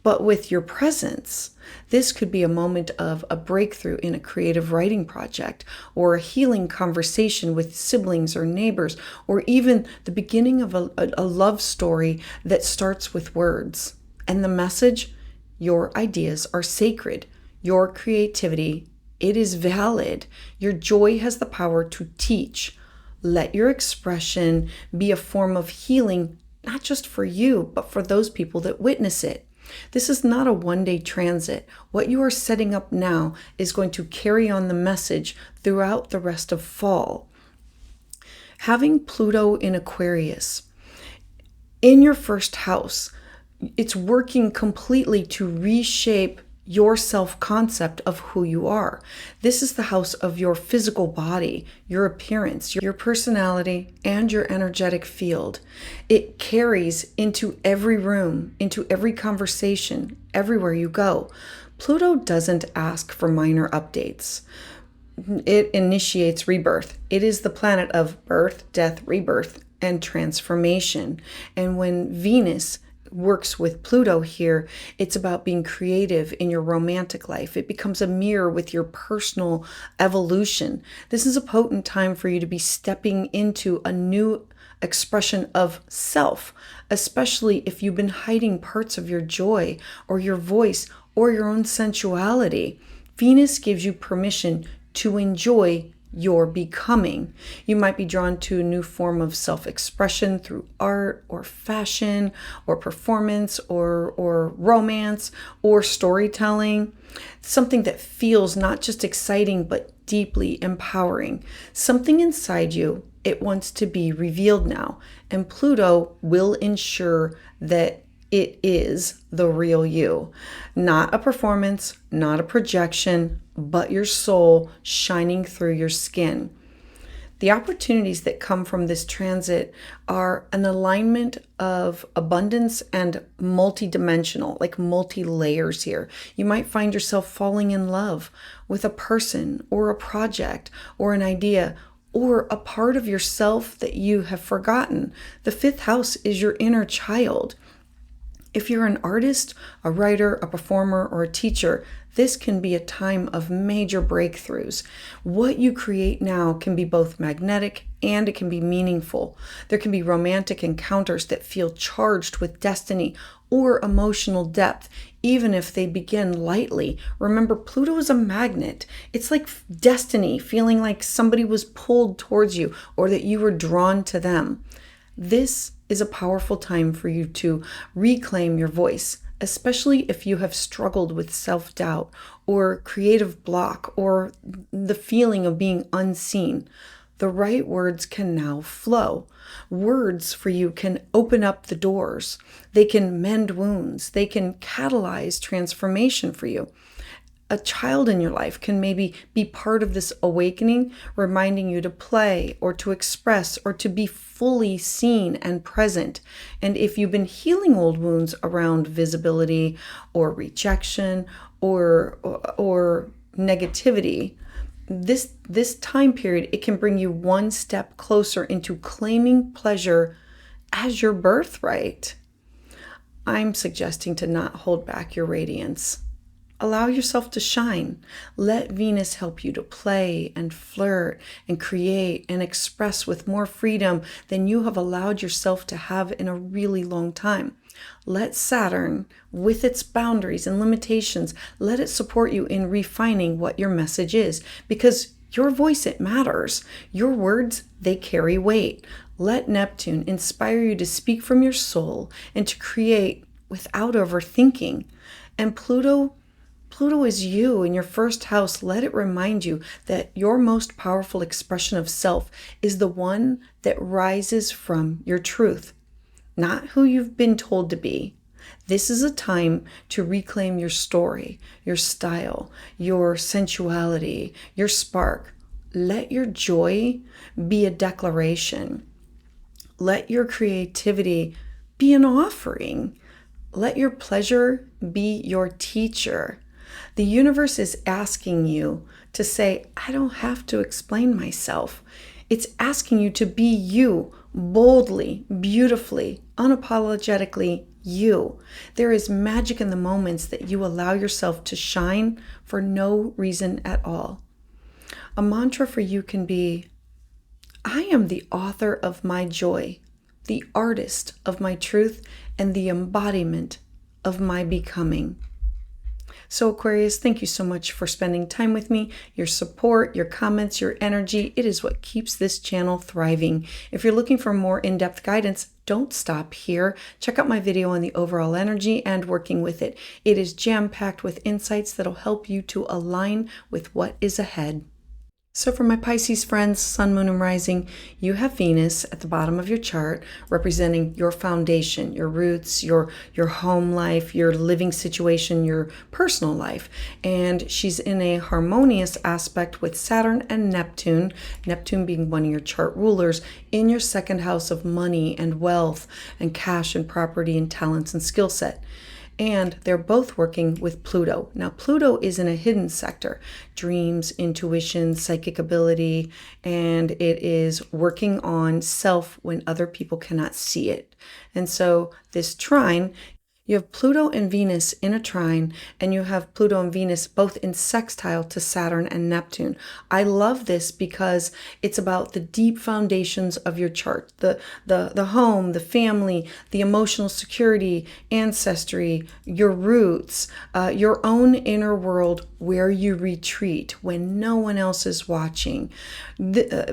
but with your presence. This could be a moment of a breakthrough in a creative writing project, or a healing conversation with siblings or neighbors, or even the beginning of a love story that starts with words. And the message, your ideas are sacred. Your creativity, it is valid. Your joy has the power to teach. Let your expression be a form of healing, not just for you, but for those people that witness it. This is not a one-day transit. What you are setting up now is going to carry on the message throughout the rest of fall. Having Pluto in Aquarius in your first house, it's working completely to reshape your self-concept of who you are. This is the house of your physical body, your appearance, your personality, and your energetic field. It carries into every room, into every conversation, everywhere you go. Pluto doesn't ask for minor updates. It initiates rebirth. It is the planet of birth, death, rebirth, and transformation. And when Venus works with Pluto here, it's about being creative in your romantic life. It becomes a mirror with your personal evolution. This is a potent time for you to be stepping into a new expression of self, especially if you've been hiding parts of your joy or your voice or your own sensuality. Venus gives you permission to enjoy your becoming. You might be drawn to a new form of self-expression through art or fashion or performance or romance or storytelling. Something that feels not just exciting but deeply empowering. Something inside you, it wants to be revealed now. And Pluto will ensure that it is the real you. Not a performance, not a projection, but your soul shining through your skin. The opportunities that come from this transit are an alignment of abundance and multi-dimensional, like multi-layers here. You might find yourself falling in love with a person or a project or an idea or a part of yourself that you have forgotten. The fifth house is your inner child. If you're an artist, a writer, a performer, or a teacher, this can be a time of major breakthroughs. What you create now can be both magnetic and it can be meaningful. There can be romantic encounters that feel charged with destiny or emotional depth, even if they begin lightly. Remember, Pluto is a magnet. It's like destiny, feeling like somebody was pulled towards you or that you were drawn to them. This is a powerful time for you to reclaim your voice, especially if you have struggled with self-doubt or creative block or the feeling of being unseen, the right words can now flow. Words for you can open up the doors. They can mend wounds. They can catalyze transformation for you. A child in your life can maybe be part of this awakening, reminding you to play or to express or to be fully seen and present. And if you've been healing old wounds around visibility or rejection or negativity, this time period, it can bring you one step closer into claiming pleasure as your birthright. I'm suggesting to not hold back your radiance. Allow yourself to shine. Let Venus help you to play and flirt and create and express with more freedom than you have allowed yourself to have in a really long time. Let Saturn, with its boundaries and limitations, let it support you in refining what your message is, because your voice, it matters. Your words, they carry weight. Let Neptune inspire you to speak from your soul and to create without overthinking. And Pluto is you in your first house. Let it remind you that your most powerful expression of self is the one that rises from your truth, not who you've been told to be. This is a time to reclaim your story, your style, your sensuality, your spark. Let your joy be a declaration. Let your creativity be an offering. Let your pleasure be your teacher. The universe is asking you to say, I don't have to explain myself. It's asking you to be you, boldly, beautifully, unapologetically you. There is magic in the moments that you allow yourself to shine for no reason at all. A mantra for you can be, I am the author of my joy, the artist of my truth, and the embodiment of my becoming. So Aquarius, thank you so much for spending time with me. Your support, your comments, your energy, it is what keeps this channel thriving. If you're looking for more in-depth guidance, don't stop here. Check out my video on the overall energy and working with it. It is jam-packed with insights that'll help you to align with what is ahead. So for my Pisces friends, Sun, Moon, and Rising, you have Venus at the bottom of your chart representing your foundation, your roots, your home life, your living situation, your personal life. And she's in a harmonious aspect with Saturn and Neptune, Neptune being one of your chart rulers, in your second house of money and wealth and cash and property and talents and skill set. And they're both working with Pluto. Now, Pluto is in a hidden sector, dreams, intuition, psychic ability, and it is working on self when other people cannot see it. And so this trine, you have Pluto and Venus in a trine, and you have Pluto and Venus both in sextile to Saturn and Neptune. I love this because it's about the deep foundations of your chart, the home, the family, the emotional security, ancestry, your roots, your own inner world where you retreat when no one else is watching.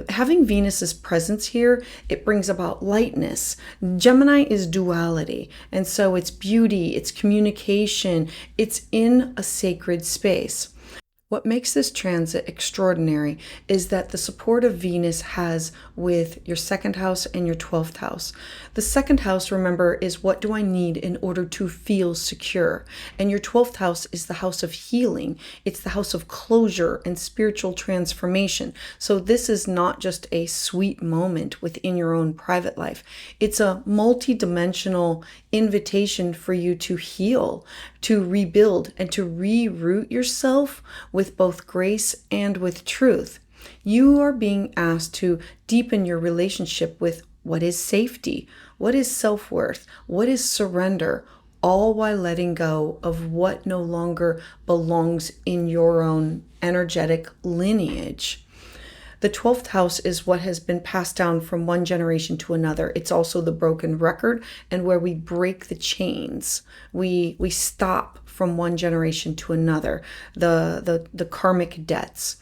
Having Venus's presence here, it brings about lightness. Gemini is duality, and so it's beauty, it's communication, it's in a sacred space. What makes this transit extraordinary is that the support of Venus has with your second house and your 12th house. The second house, remember, is what do I need in order to feel secure? And your 12th house is the house of healing. It's the house of closure and spiritual transformation. So this is not just a sweet moment within your own private life. It's a multi-dimensional invitation for you to heal, to rebuild, and to reroot yourself with both grace and with truth. You are being asked to deepen your relationship with what is safety, what is self-worth, what is surrender, all while letting go of what no longer belongs in your own energetic lineage. The 12th house is what has been passed down from one generation to another. It's also the broken record and where we break the chains. We stop from one generation to another, the karmic debts.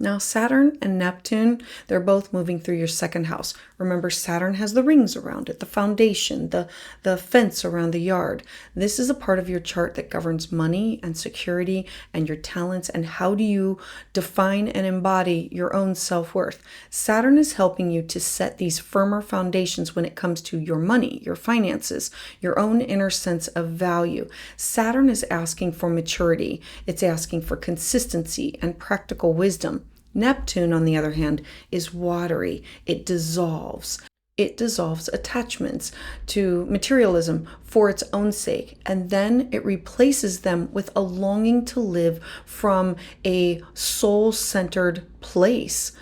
Now, Saturn and Neptune, they're both moving through your second house. Remember, Saturn has the rings around it, the foundation, the fence around the yard. This is a part of your chart that governs money and security and your talents and how do you define and embody your own self-worth. Saturn is helping you to set these firmer foundations when it comes to your money, your finances, your own inner sense of value. Saturn is asking for maturity. It's asking for consistency and practical wisdom. Neptune, on the other hand, is watery. It dissolves. It dissolves attachments to materialism for its own sake, and then it replaces them with a longing to live from a soul-centered place.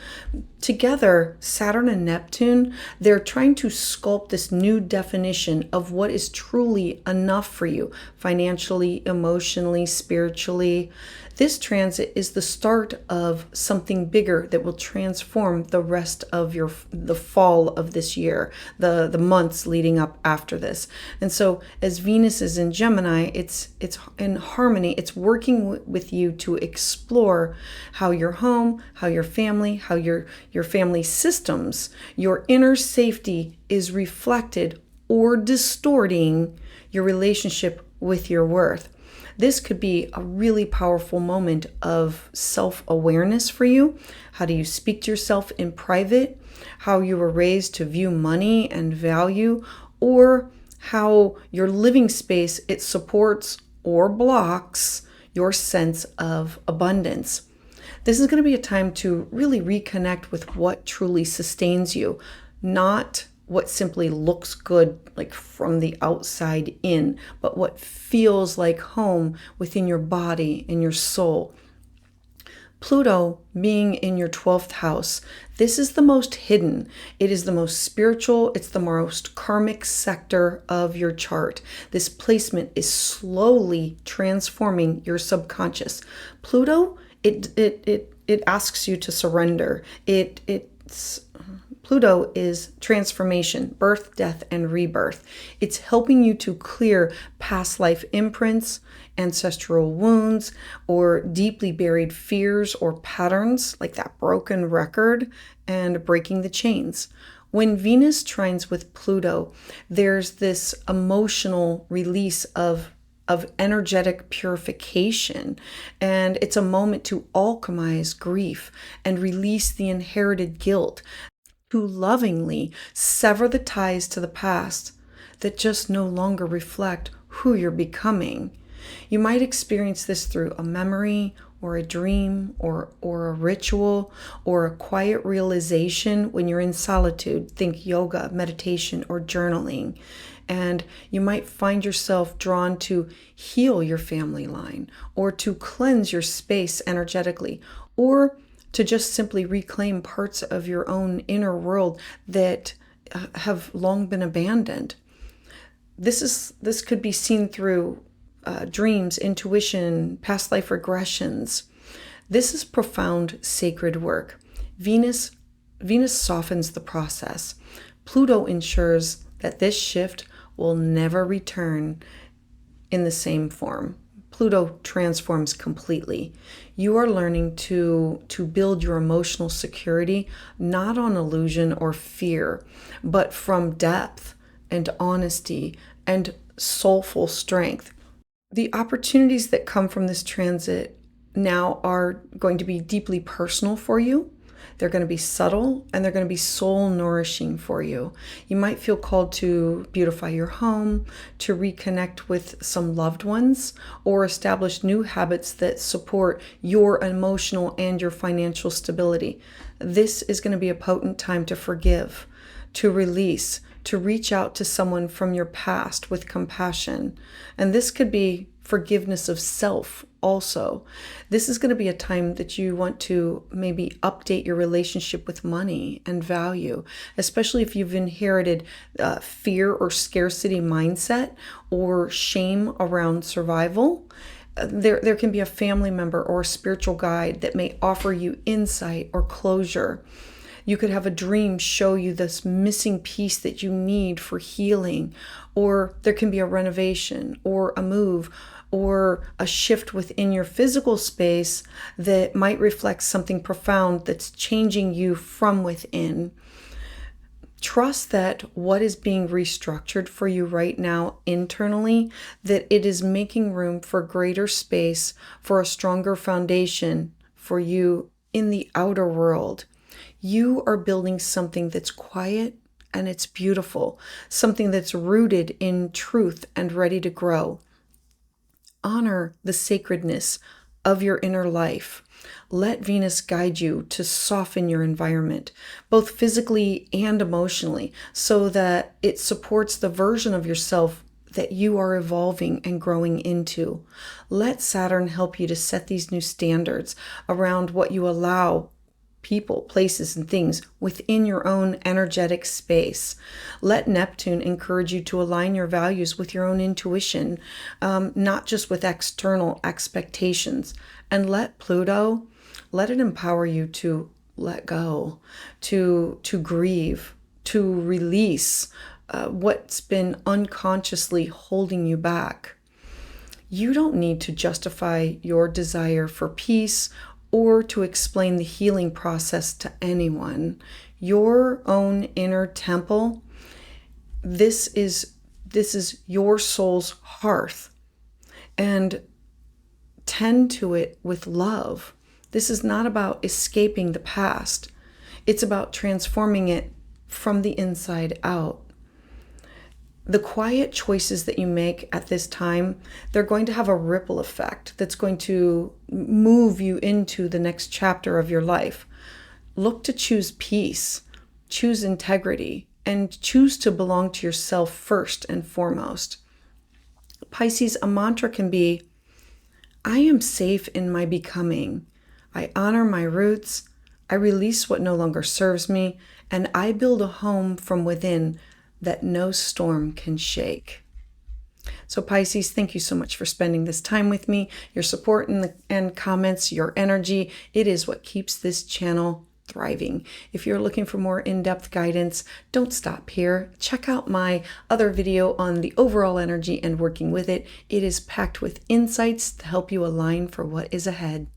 Together, Saturn and Neptune, they're trying to sculpt this new definition of what is truly enough for you, financially, emotionally, spiritually. This transit is the start of something bigger that will transform the rest of the fall of this year, the months leading up after this. And so as Venus is in Gemini, it's in harmony. It's working with you to explore how your home, how your family, how your family systems, your inner safety is reflected or distorting your relationship with your worth. This could be a really powerful moment of self-awareness for you. How do you speak to yourself in private? How you were raised to view money and value, or how your living space, it supports or blocks your sense of abundance. This is going to be a time to really reconnect with what truly sustains you, not what simply looks good like from the outside in, but what feels like home within your body and your soul. Pluto being in your 12th house, this is the most hidden. It is the most spiritual. It's the most karmic sector of your chart. This placement is slowly transforming your subconscious. Pluto, it asks you to surrender. Pluto is transformation, birth, death, and rebirth. It's helping you to clear past life imprints, ancestral wounds, or deeply buried fears or patterns like that broken record, and breaking the chains. When Venus trines with Pluto, there's this emotional release of energetic purification, and it's a moment to alchemize grief and release the inherited guilt, to lovingly sever the ties to the past that just no longer reflect who you're becoming. You might experience this through a memory or a dream or a ritual or a quiet realization when you're in solitude. Think yoga, meditation, or journaling. And you might find yourself drawn to heal your family line, or to cleanse your space energetically, or to just simply reclaim parts of your own inner world that have long been abandoned. This could be seen through dreams, intuition, past life regressions. This is profound sacred work. Venus softens the process. Pluto ensures that this shift will never return in the same form. Pluto transforms completely. You are learning to build your emotional security, not on illusion or fear, but from depth and honesty and soulful strength. The opportunities that come from this transit now are going to be deeply personal for you. They're going to be subtle, and they're going to be soul nourishing for you. You might feel called to beautify your home, to reconnect with some loved ones, or establish new habits that support your emotional and your financial stability. This is going to be a potent time to forgive, to release, to reach out to someone from your past with compassion. And this could be forgiveness of self also. This is going to be a time that you want to maybe update your relationship with money and value, especially if you've inherited fear or scarcity mindset or shame around survival. There can be a family member or a spiritual guide that may offer you insight or closure. You could have a dream show you this missing piece that you need for healing, or there can be a renovation or a move or a shift within your physical space that might reflect something profound that's changing you from within. Trust that what is being restructured for you right now internally, that it is making room for greater space, for a stronger foundation for you in the outer world. You are building something that's quiet and it's beautiful, something that's rooted in truth and ready to grow. Honor the sacredness of your inner life. Let Venus guide you to soften your environment, both physically and emotionally, so that it supports the version of yourself that you are evolving and growing into. Let Saturn help you to set these new standards around what you allow people, places, and things within your own energetic space. Let Neptune encourage you to align your values with your own intuition, not just with external expectations. And let Pluto, let it empower you to let go, to grieve, to release what's been unconsciously holding you back. You don't need to justify your desire for peace or to explain the healing process to anyone. Your own inner temple, this is your soul's hearth, and tend to it with love. This is not about escaping the past. It's about transforming it from the inside out. The quiet choices that you make at this time, they're going to have a ripple effect that's going to move you into the next chapter of your life. Look to choose peace, choose integrity, and choose to belong to yourself first and foremost. Pisces, a mantra can be, I am safe in my becoming. I honor my roots. I release what no longer serves me, and I build a home from within that no storm can shake. So Pisces, thank you so much for spending this time with me. Your support and comments, your energy, it is what keeps this channel thriving. If you're looking for more in-depth guidance, don't stop here. Check out my other video on the overall energy and working with it. It is packed with insights to help you align for what is ahead.